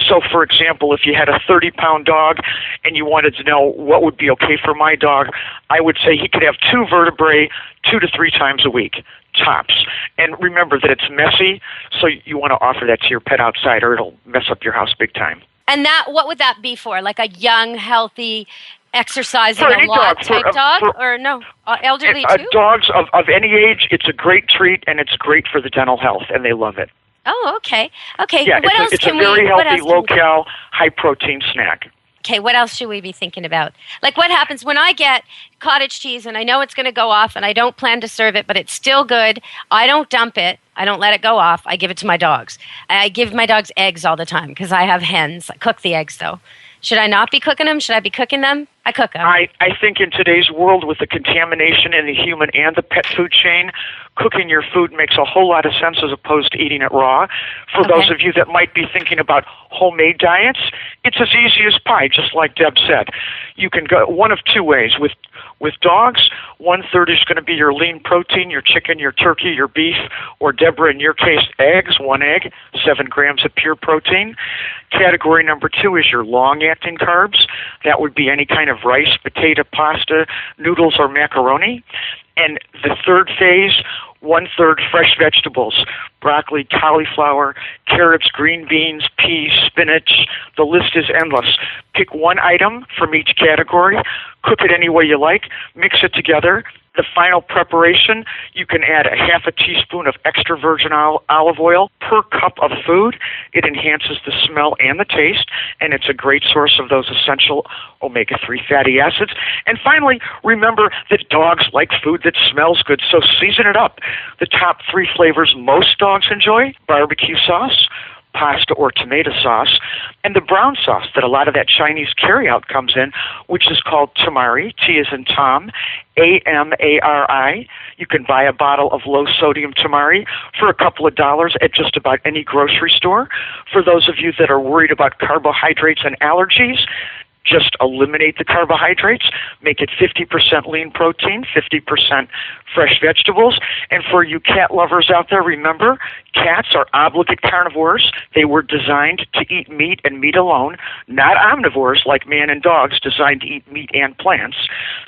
So, for example, if you had a 30-pound dog and you wanted to know what would be okay for my dog, I would say he could have 2 vertebrae 2 to 3 times a week, tops. And remember that it's messy, so you want to offer that to your pet outside, or it'll mess up your house big time. And what would that be for? Like a young, healthy, exercising a lot type dog, or no, elderly too? Dogs of any age, it's a great treat, and it's great for the dental health, and they love it. Oh, okay. Yeah, it's a very healthy, low-cal, high-protein snack. Okay, what else should we be thinking about? Like, what happens when I get cottage cheese and I know it's going to go off and I don't plan to serve it, but it's still good. I don't dump it. I don't let it go off. I give it to my dogs. I give my dogs eggs all the time because I have hens. I cook the eggs, though. Should I not be cooking them? Should I be cooking them? I cook them. I think in today's world, with the contamination in the human and the pet food chain, cooking your food makes a whole lot of sense as opposed to eating it raw. For those of you that might be thinking about homemade diets, it's as easy as pie, just like Deb said. You can go one of 2 ways. With dogs, 1/3 is going to be your lean protein, your chicken, your turkey, your beef, or Deborah, in your case, eggs, 1 egg, 7 grams of pure protein. Category number 2 is your long-acting carbs. That would be any kind of rice, potato, pasta, noodles, or macaroni. And the 3rd phase, 1/3 fresh vegetables, broccoli, cauliflower, carrots, green beans, peas, spinach. The list is endless. Pick 1 item from each category, cook it any way you like, mix it together. The final preparation, you can add a 1/2 teaspoon of extra virgin olive oil per cup of food. It enhances the smell and the taste, and it's a great source of those essential omega-3 fatty acids. And finally, remember that dogs like food that smells good, so season it up. The top 3 flavors most dogs enjoy: barbecue sauce, pasta or tomato sauce, and the brown sauce that a lot of that Chinese carryout comes in, which is called tamari, T as in Tom, Amari. You can buy a bottle of low-sodium tamari for a couple of dollars at just about any grocery store. For those of you that are worried about carbohydrates and allergies, just eliminate the carbohydrates, make it 50% lean protein, 50% fresh vegetables. And for you cat lovers out there, remember, cats are obligate carnivores. They were designed to eat meat and meat alone, not omnivores like man and dogs designed to eat meat and plants.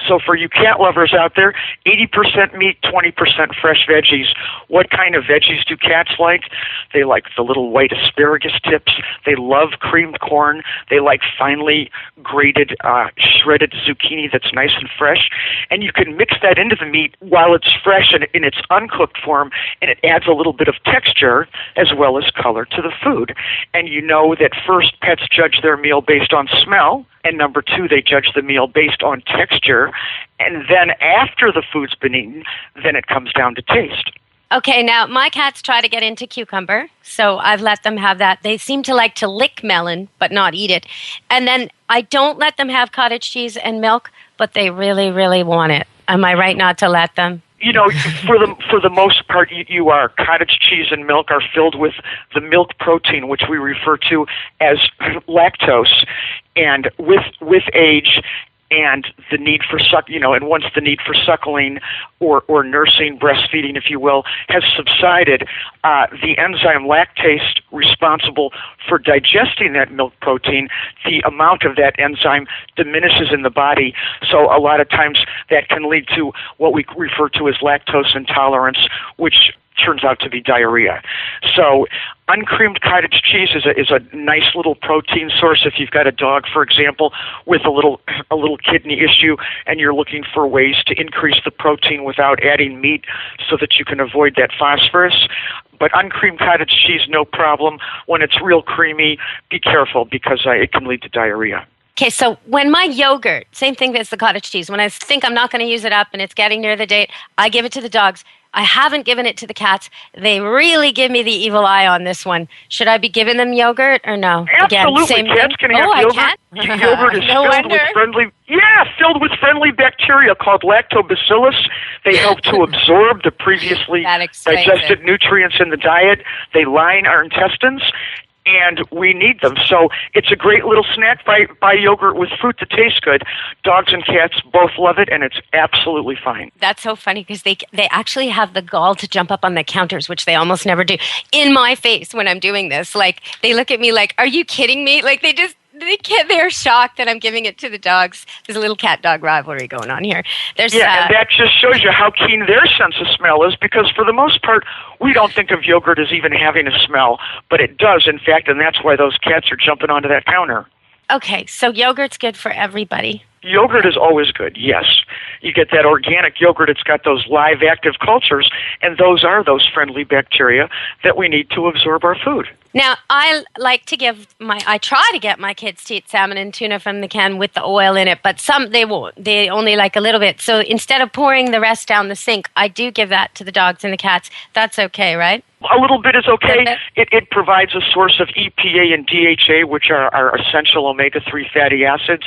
So for you cat lovers out there, 80% meat, 20% fresh veggies. What kind of veggies do cats like? They like the little white asparagus tips. They love creamed corn. They like finely grated, shredded zucchini that's nice and fresh. And you can mix that into the meat while it's fresh and in its uncooked form, and it adds a little bit of texture as well as color to the food. And you know that first, pets judge their meal based on smell, and number two, they judge the meal based on texture. And then after the food's been eaten, then it comes down to taste. Okay, now my cats try to get into cucumber, so I've let them have that. They seem to like to lick melon, but not eat it. And then I don't let them have cottage cheese and milk, but they really, really want it. Am I right not to let them? You know, for the most part, you are. Cottage cheese and milk are filled with the milk protein, which we refer to as lactose, and with age and the need for and once the need for suckling or nursing, breastfeeding, if you will, has subsided, the enzyme lactase responsible for digesting that milk protein, the amount of that enzyme diminishes in the body. So a lot of times that can lead to what we refer to as lactose intolerance, which turns out to be diarrhea. So uncreamed cottage cheese is a nice little protein source if you've got a dog, for example, with a little kidney issue and you're looking for ways to increase the protein without adding meat so that you can avoid that phosphorus. But uncreamed cottage cheese, no problem. When it's real creamy, be careful because it can lead to diarrhea. Okay, so when my yogurt, same thing as the cottage cheese, when I think I'm not going to use it up and it's getting near the date, I give it to the dogs. I haven't given it to the cats. They really give me the evil eye on this one. Should I be giving them yogurt or no? Absolutely. Again, Cats can have yogurt. Yogurt is filled with friendly bacteria called lactobacillus. They help to absorb the previously digested nutrients in the diet. They line our intestines, and we need them. So it's a great little snack. Buy yogurt with fruit that tastes good. Dogs and cats both love it, and it's absolutely fine. That's so funny because they actually have the gall to jump up on the counters, which they almost never do, in my face when I'm doing this. Like, they look at me like, are you kidding me? Like, they're shocked that I'm giving it to the dogs. There's a little cat-dog rivalry going on here. And that just shows you how keen their sense of smell is, because for the most part, we don't think of yogurt as even having a smell, but it does, in fact, and that's why those cats are jumping onto that counter. Okay, so yogurt's good for everybody. Yogurt is always good, yes. You get that organic yogurt, it's got those live active cultures, and those are those friendly bacteria that we need to absorb our food. Now, I try to get my kids to eat salmon and tuna from the can with the oil in it, but some they won't. They only like a little bit. So instead of pouring the rest down the sink, I do give that to the dogs and the cats. That's okay, right? A little bit is okay. It provides a source of EPA and DHA, which are our essential omega-3 fatty acids.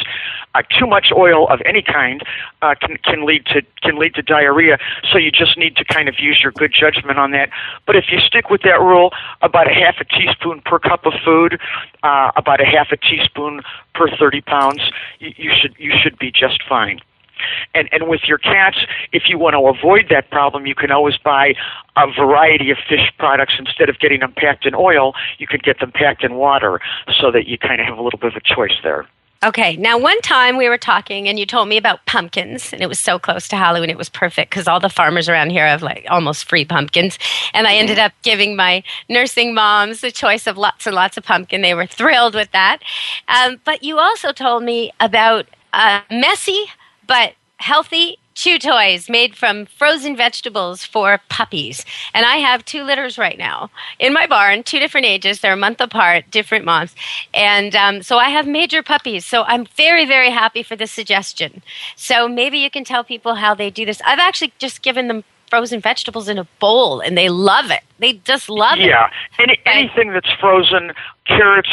Too much oil of any kind can lead to diarrhea. So you just need to kind of use your good judgment on that. But if you stick with that rule, about a half a teaspoon per cup of food, about a half a teaspoon per 30 pounds, you should be just fine. And with your cats, if you want to avoid that problem, you can always buy a variety of fish products. Instead of getting them packed in oil, you could get them packed in water so that you kind of have a little bit of a choice there. Okay, now one time we were talking and you told me about pumpkins, and it was so close to Halloween, it was perfect because all the farmers around here have like almost free pumpkins, and I ended up giving my nursing moms the choice of lots and lots of pumpkin. They were thrilled with that. But you also told me about messy but healthy chew toys made from frozen vegetables for puppies. And I have 2 litters right now in my barn, 2 different ages. They're a month apart, different moms. And so I have major puppies. So I'm very, very happy for this suggestion. So maybe you can tell people how they do this. I've actually just given them frozen vegetables in a bowl, and they love it. They just love it. Yeah, anything that's frozen, carrots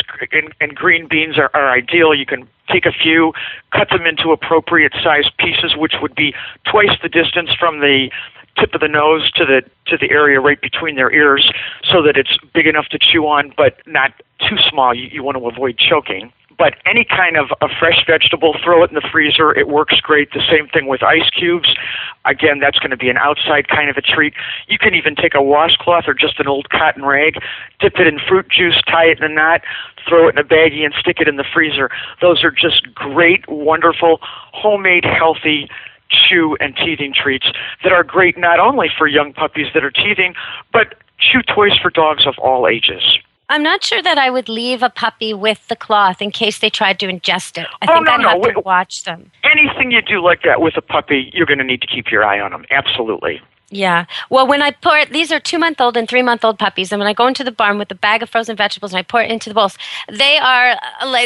and green beans are ideal. You can take a few, cut them into appropriate sized pieces, which would be twice the distance from the tip of the nose to the area right between their ears, so that it's big enough to chew on, but not too small. You want to avoid choking. But any kind of a fresh vegetable, throw it in the freezer. It works great. The same thing with ice cubes. Again, that's going to be an outside kind of a treat. You can even take a washcloth or just an old cotton rag, dip it in fruit juice, tie it in a knot, throw it in a baggie, and stick it in the freezer. Those are just great, wonderful, homemade, healthy chew and teething treats that are great not only for young puppies that are teething, but chew toys for dogs of all ages. I'm not sure that I would leave a puppy with the cloth in case they tried to ingest it. I think I'd have to watch them. Anything you do like that with a puppy, you're going to need to keep your eye on them. Absolutely. Yeah. Well, when I pour it, these are 2-month-old and 3-month-old puppies, and when I go into the barn with a bag of frozen vegetables and I pour it into the bowls, they are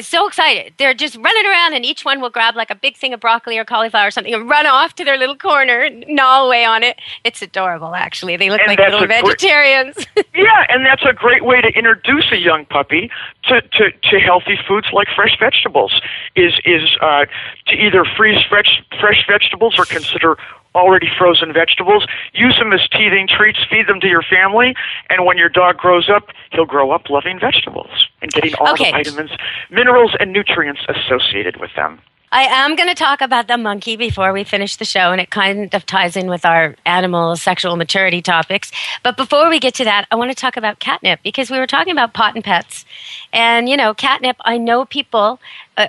so excited. They're just running around, and each one will grab like a big thing of broccoli or cauliflower or something and run off to their little corner, gnaw away on it. It's adorable, actually. They look like little vegetarians. Yeah, and that's a great way to introduce a young puppy to healthy foods like fresh vegetables, is to either freeze fresh vegetables or consider already frozen vegetables. Use them as teething treats, feed them to your family, and when your dog grows up, he'll grow up loving vegetables and getting all the vitamins, minerals, and nutrients associated with them. I am going to talk about the monkey before we finish the show, and it kind of ties in with our animal sexual maturity topics. But before we get to that, I want to talk about catnip, because we were talking about pot and pets. And, you know, catnip, I know people,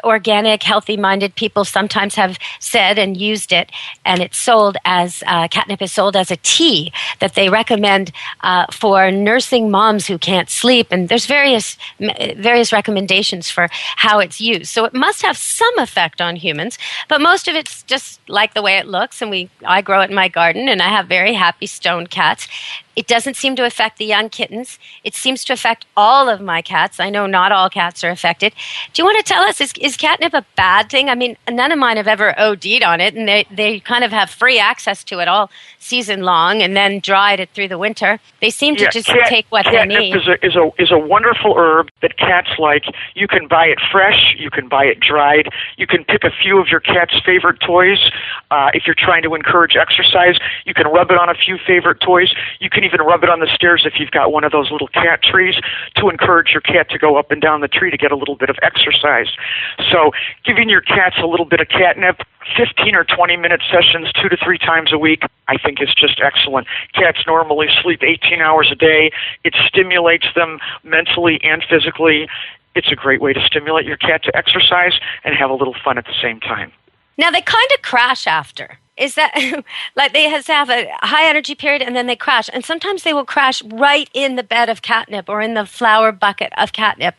organic, healthy-minded people sometimes have said and used it, and it's sold as, catnip is sold as a tea that they recommend for nursing moms who can't sleep. And there's various recommendations for how it's used. So it must have some effect on humans, but most of it's just like the way it looks, and I grow it in my garden, and I have very happy stone cats. It doesn't seem to affect the young kittens. It seems to affect all of my cats. I know not all cats are affected. Do you want to tell us, is catnip a bad thing? I mean, none of mine have ever OD'd on it, and they kind of have free access to it all season long and then dried it through the winter. They seem to just take what they need. Catnip is a wonderful herb that cats like. You can buy it fresh. You can buy it dried. You can pick a few of your cat's favorite toys. If you're trying to encourage exercise, you can rub it on a few favorite toys. You can even rub it on the stairs if you've got one of those little cat trees to encourage your cat to go up and down the tree to get a little bit of exercise. So giving your cats a little bit of catnip, 15 or 20-minute sessions 2 to 3 times a week, I think is just excellent. Cats normally sleep 18 hours a day. It stimulates them mentally and physically. It's a great way to stimulate your cat to exercise and have a little fun at the same time. Now, they kind of crash after. Is that like they have a high energy period and then they crash? And sometimes they will crash right in the bed of catnip or in the flower bucket of catnip.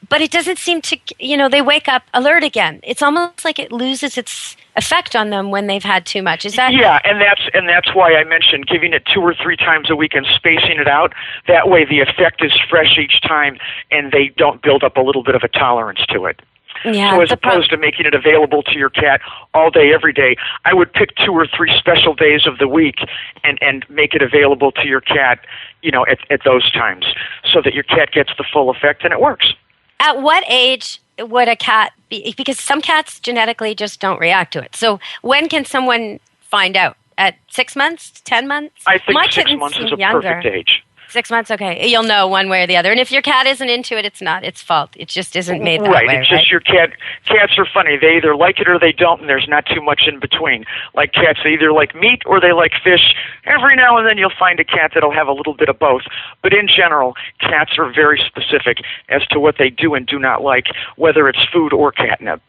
But it doesn't seem to, they wake up alert again. It's almost like it loses its effect on them when they've had too much. Is that? Yeah, and that's why I mentioned giving it 2 or 3 times a week and spacing it out. That way the effect is fresh each time and they don't build up a little bit of a tolerance to it. Yeah, so as opposed to making it available to your cat all day, every day, I would pick 2 or 3 special days of the week and make it available to your cat, at those times so that your cat gets the full effect and it works. At what age would a cat be? Because some cats genetically just don't react to it. So when can someone find out? At 6 months, 10 months? I think My 6 months is a perfect age. 6 months, okay. You'll know one way or the other. And if your cat isn't into it, it's not its fault. It just isn't made that way, right? It's just your cat. Cats are funny. They either like it or they don't, and there's not too much in between. Like cats, they either like meat or they like fish. Every now and then you'll find a cat that'll have a little bit of both. But in general, cats are very specific as to what they do and do not like, whether it's food or catnip.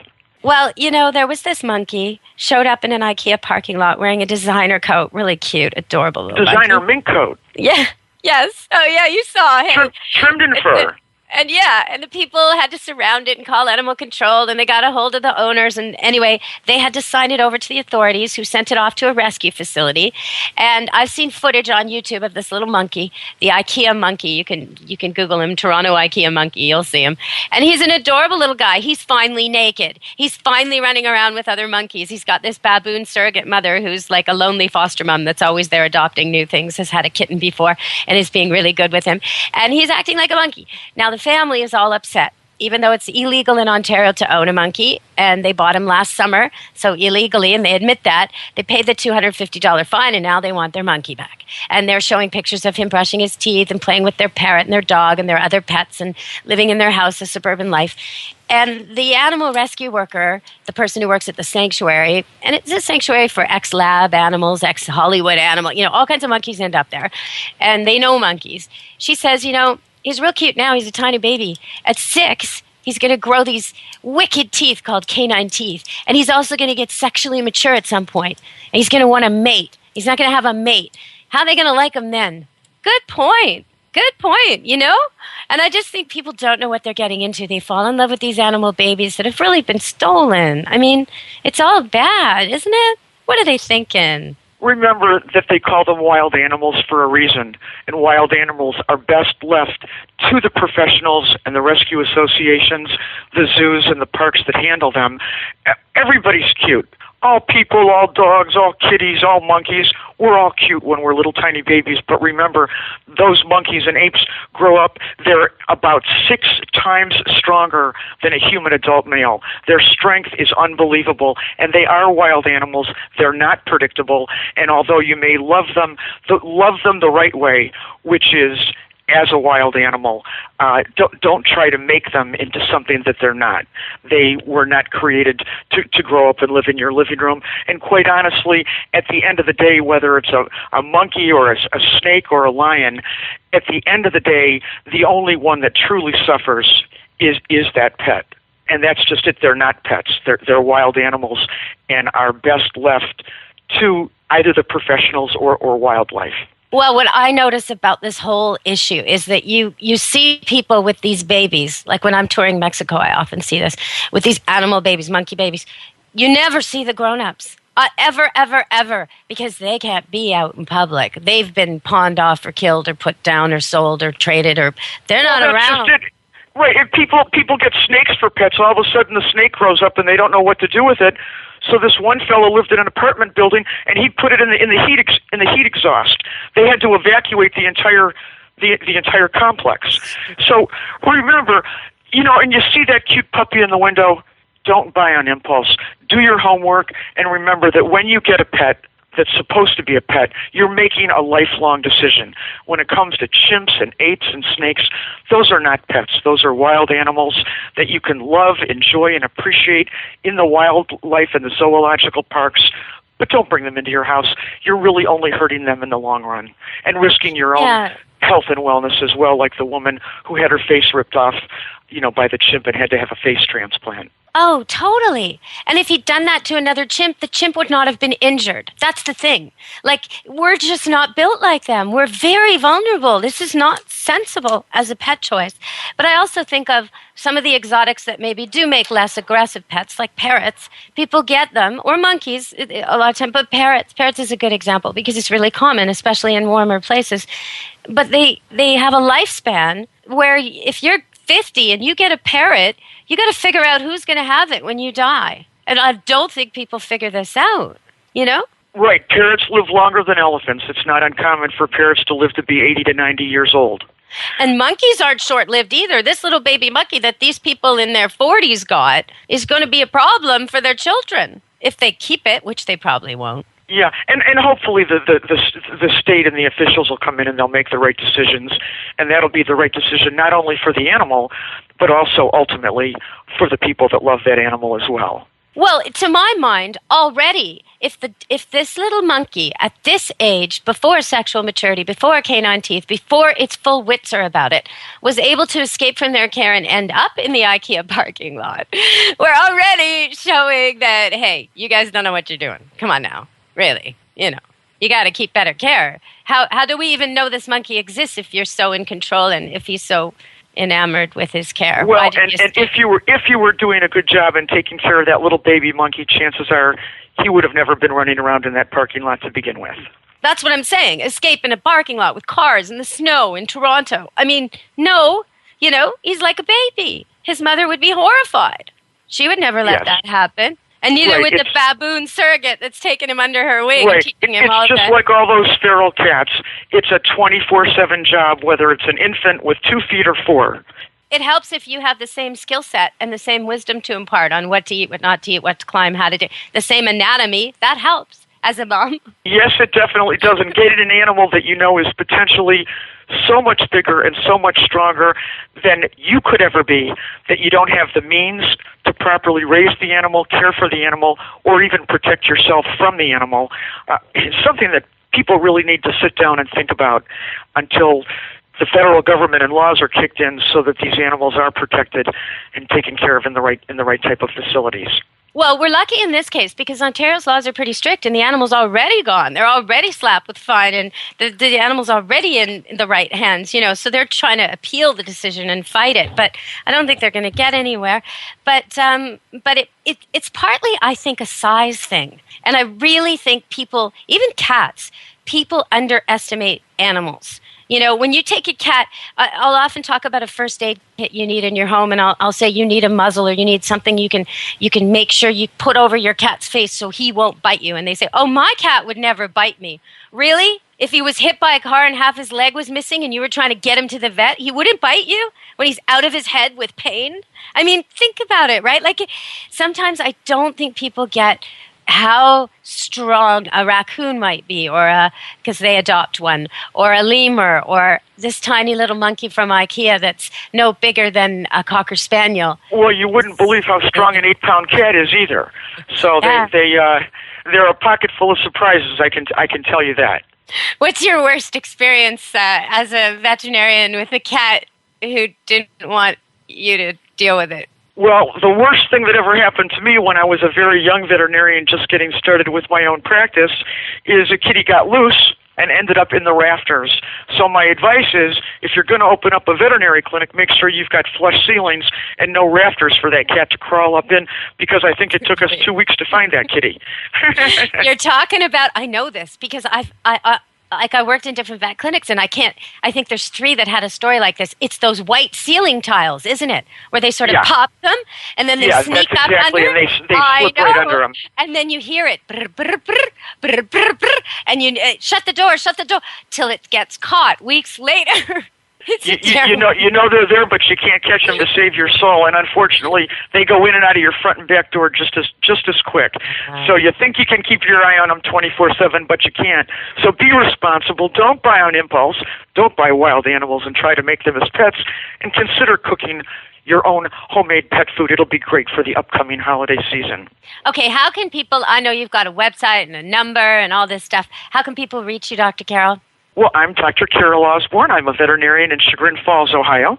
Well, there was this monkey, showed up in an Ikea parking lot wearing a designer coat. Really cute, adorable little designer monkey. mink coat. Yeah. Yes. Oh, yeah, you saw him. Trimmed in fur. And the people had to surround it and call animal control, and they got a hold of the owners. And anyway, they had to sign it over to the authorities, who sent it off to a rescue facility. And I've seen footage on YouTube of this little monkey, the Ikea monkey. You can Google him, Toronto Ikea monkey. You'll see him. And he's an adorable little guy. He's finally naked. He's finally running around with other monkeys. He's got this baboon surrogate mother who's like a lonely foster mom that's always there adopting new things, has had a kitten before, and is being really good with him. And he's acting like a monkey. Now, the family is all upset, even though it's illegal in Ontario to own a monkey, and they bought him last summer, so illegally, and they admit that. They paid the $250 fine, and now they want their monkey back. And they're showing pictures of him brushing his teeth and playing with their parrot and their dog and their other pets and living in their house, a suburban life. And the animal rescue worker, the person who works at the sanctuary, and it's a sanctuary for ex-lab animals, ex-Hollywood animals, all kinds of monkeys end up there. And they know monkeys. She says, he's real cute now. He's a tiny baby. At 6, he's going to grow these wicked teeth called canine teeth. And he's also going to get sexually mature at some point. And he's going to want a mate. He's not going to have a mate. How are they going to like him then? Good point. And I just think people don't know what they're getting into. They fall in love with these animal babies that have really been stolen. I mean, it's all bad, isn't it? What are they thinking? Remember that they call them wild animals for a reason, and wild animals are best left to the professionals and the rescue associations, the zoos and the parks that handle them. Everybody's cute. All people, all dogs, all kitties, all monkeys, we're all cute when we're little tiny babies. But remember, those monkeys and apes grow up, they're about 6 times stronger than a human adult male. Their strength is unbelievable, and they are wild animals. They're not predictable, and although you may love them the right way, which is as a wild animal, don't try to make them into something that they're not. They were not created to grow up and live in your living room. And quite honestly, at the end of the day, whether it's a monkey or a snake or a lion, at the end of the day, the only one that truly suffers is that pet. And that's just it. They're not pets. They're wild animals and are best left to either the professionals or wildlife. Well, what I notice about this whole issue is that you see people with these babies, like when I'm touring Mexico, I often see this, with these animal babies, monkey babies. You never see the grown-ups, ever, ever, ever, because they can't be out in public. They've been pawned off or killed or put down or sold or traded, or they're not around. Right, if people get snakes for pets, all of a sudden the snake grows up and they don't know what to do with it. So this one fellow lived in an apartment building, and he put it in the heat exhaust. They had to evacuate the entire complex. So remember, and you see that cute puppy in the window, don't buy on impulse. Do your homework, and remember that when you get a pet that's supposed to be a pet, you're making a lifelong decision. When it comes to chimps and apes and snakes, those are not pets. Those are wild animals that you can love, enjoy, and appreciate in the wildlife and the zoological parks, but don't bring them into your house. You're really only hurting them in the long run and risking your own health and wellness as well, like the woman who had her face ripped off, by the chimp and had to have a face transplant. Oh, totally. And if he'd done that to another chimp, the chimp would not have been injured. That's the thing. Like, we're just not built like them. We're very vulnerable. This is not sensible as a pet choice. But I also think of some of the exotics that maybe do make less aggressive pets, like parrots. People get them, or monkeys a lot of time, but parrots. Parrots is a good example because it's really common, especially in warmer places. But they have a lifespan where if you're 50 and you get a parrot, you got to figure out who's going to have it when you die. And I don't think people figure this out, Right. Parrots live longer than elephants. It's not uncommon for parrots to live to be 80 to 90 years old. And monkeys aren't short-lived either. This little baby monkey that these people in their 40s got is going to be a problem for their children if they keep it, which they probably won't. Yeah, and hopefully the state and the officials will come in and they'll make the right decisions, and that'll be the right decision not only for the animal, but also ultimately for the people that love that animal as well. Well, to my mind, already, if this little monkey at this age, before sexual maturity, before canine teeth, before its full wits are about it, was able to escape from their care and end up in the Ikea parking lot, we're already showing that, hey, you guys don't know what you're doing. Come on now. Really, you got to keep better care. How do we even know this monkey exists if you're so in control and if he's so enamored with his care. Well, and if you were doing a good job and taking care of that little baby monkey, chances are he would have never been running around in that parking lot to begin with. That's what I'm saying. Escape in a parking lot with cars in the snow in Toronto. I mean, no, he's like a baby. His mother would be horrified. She would never let that happen. And neither would the baboon surrogate that's taking him under her wing and teaching him all that. It's just like all those feral cats. It's a 24/7 job, whether it's an infant with 2 feet or 4. It helps if you have the same skill set and the same wisdom to impart on what to eat, what not to eat, what to climb, how to do. The same anatomy, that helps as a mom. Yes, it definitely does. And get an animal that you know is potentially so much bigger and so much stronger than you could ever be, that you don't have the means to properly raise the animal, care for the animal, or even protect yourself from the animal. It's something that people really need to sit down and think about until the federal government and laws are kicked in so that these animals are protected and taken care of in the right type of facilities. Well, we're lucky in this case because Ontario's laws are pretty strict and the animal's already gone. They're already slapped with fine and the animal's already in the right hands, so they're trying to appeal the decision and fight it. But I don't think they're going to get anywhere. But it's partly, I think, a size thing. And I really think people, even cats, people underestimate animals. When you take a cat, I'll often talk about a first aid kit you need in your home, and I'll say you need a muzzle or you need something you can make sure you put over your cat's face so he won't bite you. And they say, oh, my cat would never bite me. Really? If he was hit by a car and half his leg was missing and you were trying to get him to the vet, he wouldn't bite you when he's out of his head with pain? I mean, think about it, right? Like, sometimes I don't think people get how strong a raccoon might be, or because they adopt one, or a lemur, or this tiny little monkey from Ikea that's no bigger than a Cocker Spaniel. Well, you wouldn't believe how strong an 8-pound cat is either. So they're a pocket full of surprises. I can tell you that. What's your worst experience as a veterinarian with a cat who didn't want you to deal with it? Well, the worst thing that ever happened to me when I was a very young veterinarian just getting started with my own practice is a kitty got loose and ended up in the rafters. So my advice is, if you're going to open up a veterinary clinic, make sure you've got flush ceilings and no rafters for that cat to crawl up in, because I think it took us 2 weeks to find that kitty. You're talking about, I know this because I worked in different vet clinics, and I think there's 3 that had a story like this. It's those white ceiling tiles, isn't it? Where they sort of pop them, and then they sneak up under. And they slip right under them. And then you hear it, brr, brr, brr, brr, brr, brr, and you shut the door, till it gets caught weeks later. You know they're there, but you can't catch them to save your soul. And unfortunately, they go in and out of your front and back door just as quick. So you think you can keep your eye on them 24/7, but you can't. So be responsible. Don't buy on impulse. Don't buy wild animals and try to make them as pets. And consider cooking your own homemade pet food. It'll be great for the upcoming holiday season. Okay, how can people? I know you've got a website and a number and all this stuff. How can people reach you, Dr. Carol? Well, I'm Dr. Carol Osborne. I'm a veterinarian in Chagrin Falls, Ohio.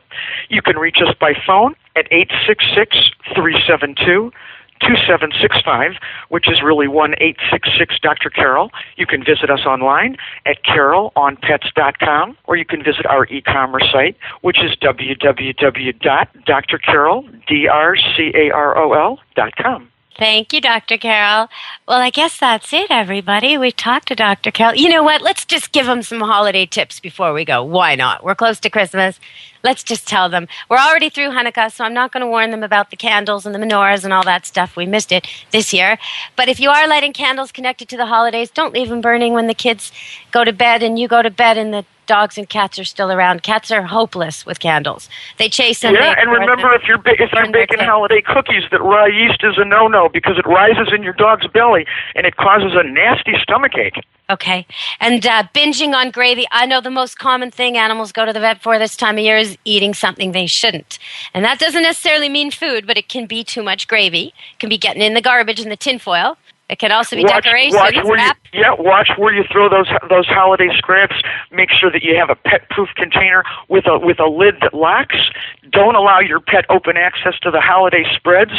You can reach us by phone at 866-372-2765, which is really 1-866-Dr. Carol. You can visit us online at carolonpets.com, or you can visit our e-commerce site, which is www.drcarol.com. Thank you, Dr. Carol. Well, I guess that's it, everybody. We've talked to Dr. Carol. You know what? Let's just give them some holiday tips before we go. Why not? We're close to Christmas. Let's just tell them. We're already through Hanukkah, so I'm not going to warn them about the candles and the menorahs and all that stuff. We missed it this year. But if you are lighting candles connected to the holidays, don't leave them burning when the kids go to bed and you go to bed and the dogs and cats are still around. Cats are hopeless with candles. They chase them. Yeah, and remember, if you're baking holiday cookies, that raw yeast is a no-no because it rises in your dog's belly and it causes a nasty stomachache. Okay. And binging on gravy. I know the most common thing animals go to the vet for this time of year is eating something they shouldn't. And that doesn't necessarily mean food, but it can be too much gravy. It can be getting in the garbage and the tinfoil. It can also be decorations. Watch where you throw those holiday scraps. Make sure that you have a pet-proof container with a lid that locks. Don't allow your pet open access to the holiday spreads.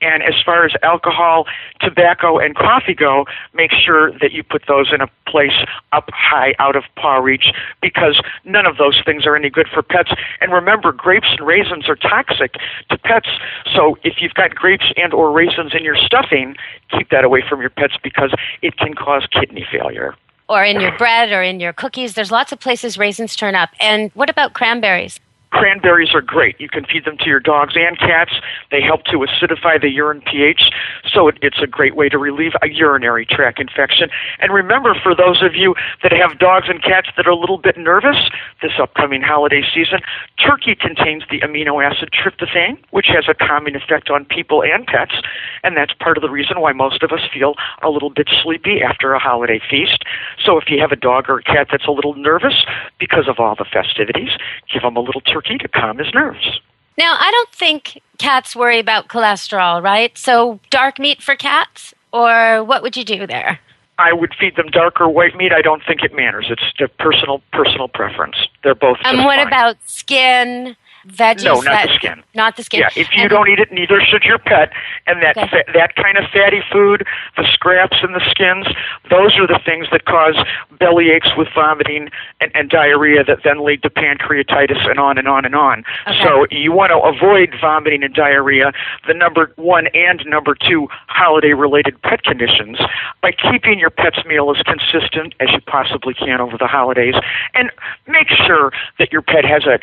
And as far as alcohol, tobacco, and coffee go, make sure that you put those in a place up high, out of paw reach, because none of those things are any good for pets. And remember, grapes and raisins are toxic to pets. So if you've got grapes and or raisins in your stuffing, keep that away from your pets because it can cause kidney failure. Or in your bread or in your cookies. There's lots of places raisins turn up. And what about cranberries? Cranberries are great. You can feed them to your dogs and cats. They help to acidify the urine pH, so it's a great way to relieve a urinary tract infection. And remember, for those of you that have dogs and cats that are a little bit nervous this upcoming holiday season, turkey contains the amino acid tryptophan, which has a calming effect on people and pets, and that's part of the reason why most of us feel a little bit sleepy after a holiday feast. So if you have a dog or a cat that's a little nervous because of all the festivities, give them a little turkey to calm his nerves. Now, I don't think cats worry about cholesterol, right? So dark meat for cats, or what would you do there? I would feed them dark or white meat. I don't think it matters. It's a personal preference. They're both just what fine. About skin, veggies? No, not the skin. Not the skin. Yeah, if you don't eat it, neither should your pet. And that that kind of fatty food, the scraps and the skins, those are the things that cause belly aches with vomiting and diarrhea that then lead to pancreatitis and on and on and on. Okay. So you want to avoid vomiting and diarrhea, the number 1 and number 2 holiday-related pet conditions, by keeping your pet's meal as consistent as you possibly can over the holidays. And make sure that your pet has a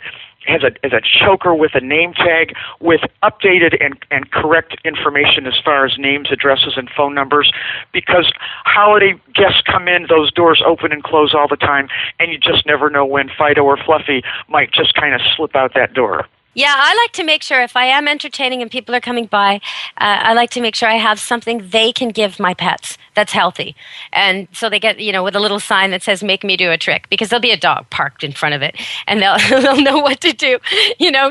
choker with a name tag with updated and correct information as far as names, addresses, and phone numbers, because holiday guests come in, those doors open and close all the time, and you just never know when Fido or Fluffy might just kind of slip out that door. Yeah, I like to make sure if I am entertaining and people are coming by, I like to make sure I have something they can give my pets that's healthy. And so they get, with a little sign that says, make me do a trick, because there'll be a dog parked in front of it and they'll know what to do,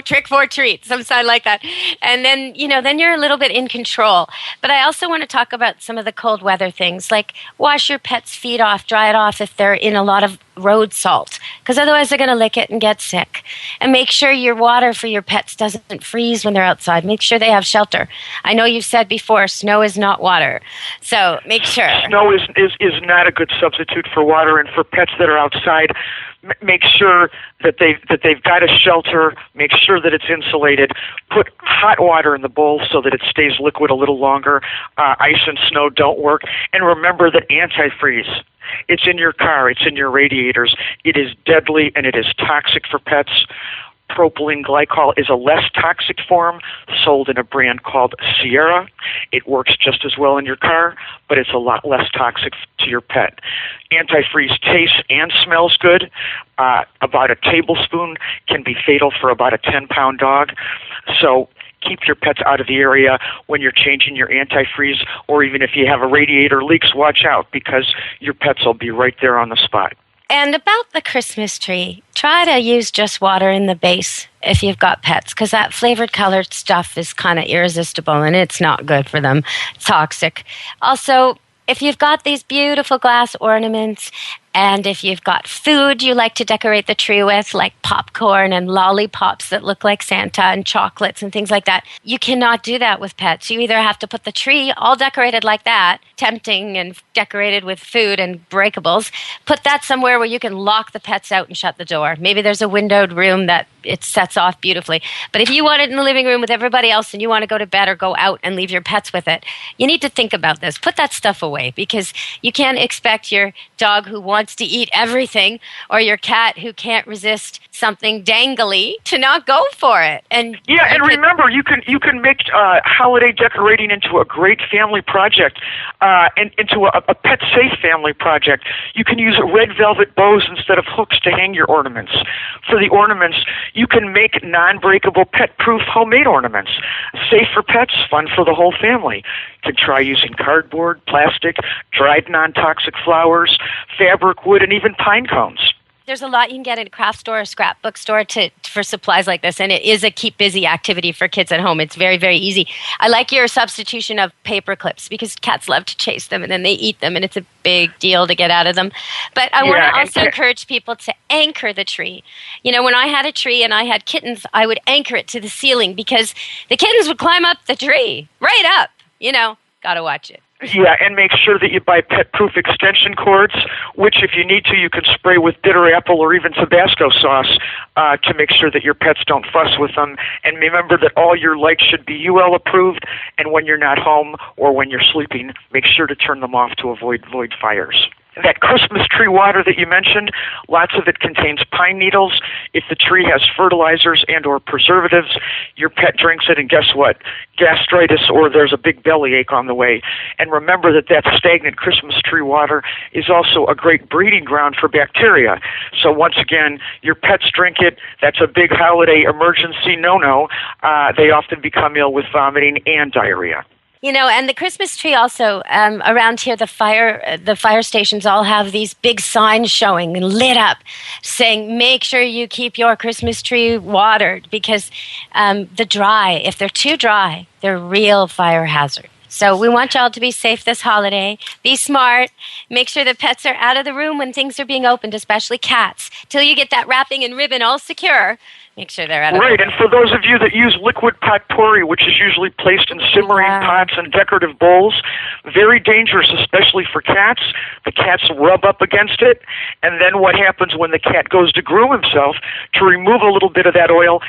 trick for treat, some sign like that. And then, then you're a little bit in control. But I also want to talk about some of the cold weather things, like wash your pet's feet off, dry it off if they're in a lot of road salt, because otherwise they're going to lick it and get sick. And make sure your water for your pets doesn't freeze when they're outside. Make sure they have shelter. I know you've said before, snow is not water, so make sure. Snow is not a good substitute for water, and for pets that are outside, make sure that they've got a shelter. Make sure that it's insulated. Put hot water in the bowl so that it stays liquid a little longer. Ice and snow don't work. And remember that antifreeze, it's in your car, it's in your radiators. It is deadly and it is toxic for pets. Propylene glycol is a less toxic form, sold in a brand called Sierra. It works just as well in your car, but it's a lot less toxic to your pet. Antifreeze tastes and smells good. About a tablespoon can be fatal for about a 10-pound dog. So keep your pets out of the area when you're changing your antifreeze, or even if you have a radiator leaks, watch out, because your pets will be right there on the spot. And about the Christmas tree, try to use just water in the base if you've got pets, because that flavored colored stuff is kind of irresistible and it's not good for them. It's toxic. Also, if you've got these beautiful glass ornaments, and if you've got food you like to decorate the tree with, like popcorn and lollipops that look like Santa and chocolates and things like that, you cannot do that with pets. You either have to put the tree all decorated like that, tempting and decorated with food and breakables, put that somewhere where you can lock the pets out and shut the door. Maybe there's a windowed room that it sets off beautifully. But if you want it in the living room with everybody else and you want to go to bed or go out and leave your pets with it, you need to think about this. Put that stuff away, because you can't expect your dog who wants to eat everything or your cat who can't resist something dangly to not go for it. And remember, you can make holiday decorating into a great family project, and into a pet-safe family project. You can use red velvet bows instead of hooks to hang your ornaments. For the ornaments, you can make non-breakable, pet-proof homemade ornaments. Safe for pets, fun for the whole family. You can try using cardboard, plastic, dried non-toxic flowers, fabric, wood, and even pine cones. There's a lot you can get at a craft store or scrapbook store for supplies like this, and it is a keep busy activity for kids at home. It's very, very easy. I like your substitution of paper clips because cats love to chase them and then they eat them, and it's a big deal to get out of them. But I want to also encourage people to anchor the tree. You know, when I had a tree and I had kittens, I would anchor it to the ceiling because the kittens would climb up the tree, right up. You know, got to watch it. Yeah, and make sure that you buy pet-proof extension cords, which if you need to, you can spray with bitter apple or even Tabasco sauce to make sure that your pets don't fuss with them. And remember that all your lights should be UL approved, and when you're not home or when you're sleeping, make sure to turn them off to avoid fires. That Christmas tree water that you mentioned, lots of it contains pine needles. If the tree has fertilizers and or preservatives, your pet drinks it, and guess what? Gastritis or there's a big bellyache on the way. And remember that stagnant Christmas tree water is also a great breeding ground for bacteria. So once again, your pets drink it. That's a big holiday emergency no-no. They often become ill with vomiting and diarrhea. You know, and the Christmas tree also, around here, the fire stations all have these big signs showing and lit up saying, make sure you keep your Christmas tree watered because if they're too dry, they're a real fire hazard. So we want y'all to be safe this holiday. Be smart. Make sure the pets are out of the room when things are being opened, especially cats, till you get that wrapping and ribbon all secure. Make sure they're out of the room. Right, and for those of you that use liquid potpourri, which is usually placed in simmering pots and decorative bowls, very dangerous, especially for cats. The cats rub up against it, and then what happens when the cat goes to groom himself to remove a little bit of that oil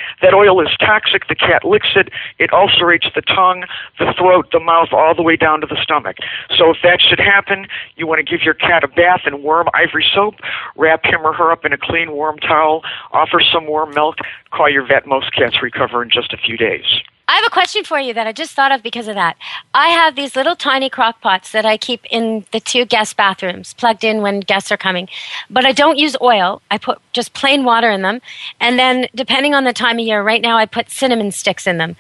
is toxic. The cat licks it. It ulcerates the tongue, the throat, the mouth, all the way down to the stomach. So if that should happen, you want to give your cat a bath in warm ivory soap, wrap him or her up in a clean warm towel, offer some warm milk, call your vet. Most cats recover in just a few days. I have a question for you that I just thought of because of that. I have these little tiny crock pots that I keep in the 2 guest bathrooms, plugged in when guests are coming. But I don't use oil. I put just plain water in them. And then, depending on the time of year, right now I put cinnamon sticks in them.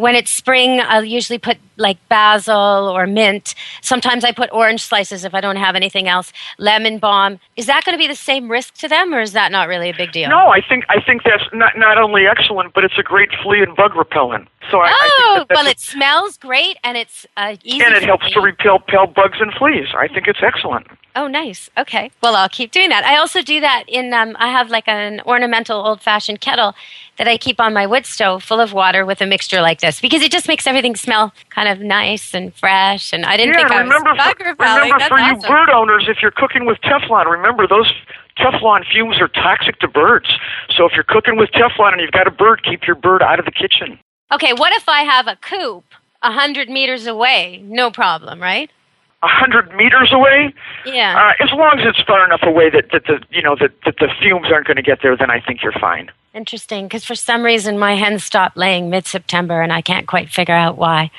When it's spring, I'll usually put like basil or mint. Sometimes I put orange slices if I don't have anything else. Lemon balm. Is that going to be the same risk to them, or is that not really a big deal? No, I think that's not only excellent, but it's a great flea and bug repellent. So I think it smells great, and it's easy. And it helps to repel bugs and fleas. I think it's excellent. Oh, nice. Okay. Well, I'll keep doing that. I also do that in, I have like an ornamental old-fashioned kettle that I keep on my wood stove full of water with a mixture like this because it just makes everything smell kind of nice and fresh. And I didn't think I was bug repelling. Remember for you bird owners, if you're cooking with Teflon, remember those Teflon fumes are toxic to birds. So if you're cooking with Teflon and you've got a bird, keep your bird out of the kitchen. Okay, what if I have a coop 100 meters away? No problem, right? 100 meters away? Yeah. As long as it's far enough away that the fumes aren't going to get there, then I think you're fine. Interesting, because for some reason my hens stopped laying mid-September, and I can't quite figure out why.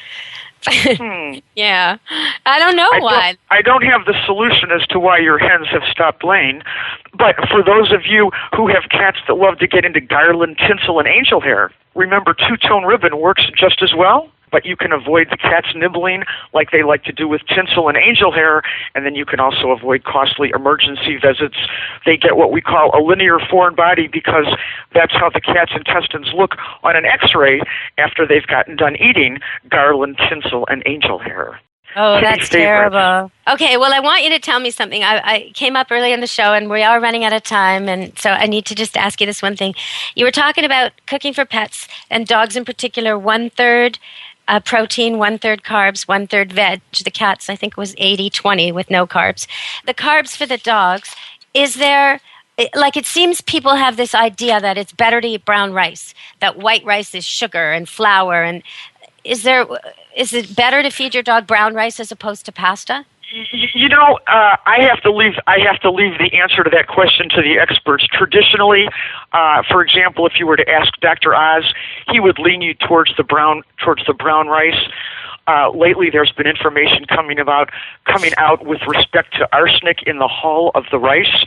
Yeah. I don't know why. I don't have the solution as to why your hens have stopped laying, but for those of you who have cats that love to get into garland, tinsel, and angel hair, remember two-tone ribbon works just as well, but you can avoid the cats nibbling like they like to do with tinsel and angel hair, and then you can also avoid costly emergency visits. They get what we call a linear foreign body because that's how the cat's intestines look on an x-ray after they've gotten done eating garland, tinsel, and angel hair. Oh, that's terrible. Okay, well, I want you to tell me something. I came up early in the show, and we are running out of time, and so I need to just ask you this one thing. You were talking about cooking for pets, and dogs in particular, 1/3 protein, 1/3 carbs, 1/3 veg. The cats, I think, was 80-20 with no carbs. The carbs for the dogs, is there... Like, it seems people have this idea that it's better to eat brown rice, that white rice is sugar and flour, and is it better to feed your dog brown rice as opposed to pasta? I have to leave the answer to that question to the experts. Traditionally, for example, if you were to ask Dr. Oz, he would lean you towards the brown rice. Lately, there's been information coming out with respect to arsenic in the hull of the rice,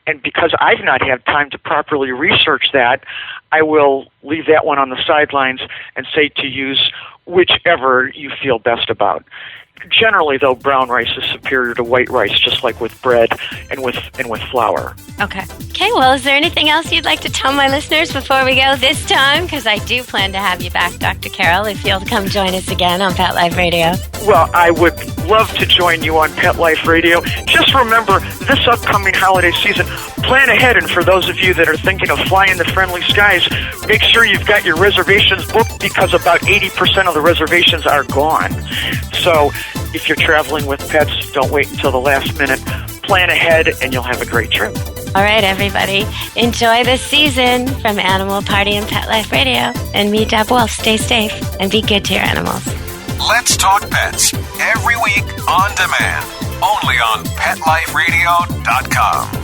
and because I've not had time to properly research that, I will leave that one on the sidelines and say to use whichever you feel best about. Generally, though, brown rice is superior to white rice, just like with bread and with flour. Okay. Okay, well, is there anything else you'd like to tell my listeners before we go this time? Because I do plan to have you back, Dr. Carol, if you'll come join us again on Pet Life Radio. Well, I would love to join you on Pet Life Radio. Just remember, this upcoming holiday season, plan ahead, and for those of you that are thinking of flying the friendly skies, make sure you've got your reservations booked, because about 80% of the reservations are gone. So if you're traveling with pets, don't wait until the last minute. Plan ahead, and you'll have a great trip. All right, everybody. Enjoy this season from Animal Party and Pet Life Radio. And me, Deb Wolfe. Stay safe and be good to your animals. Let's Talk Pets every week on demand, only on PetLifeRadio.com.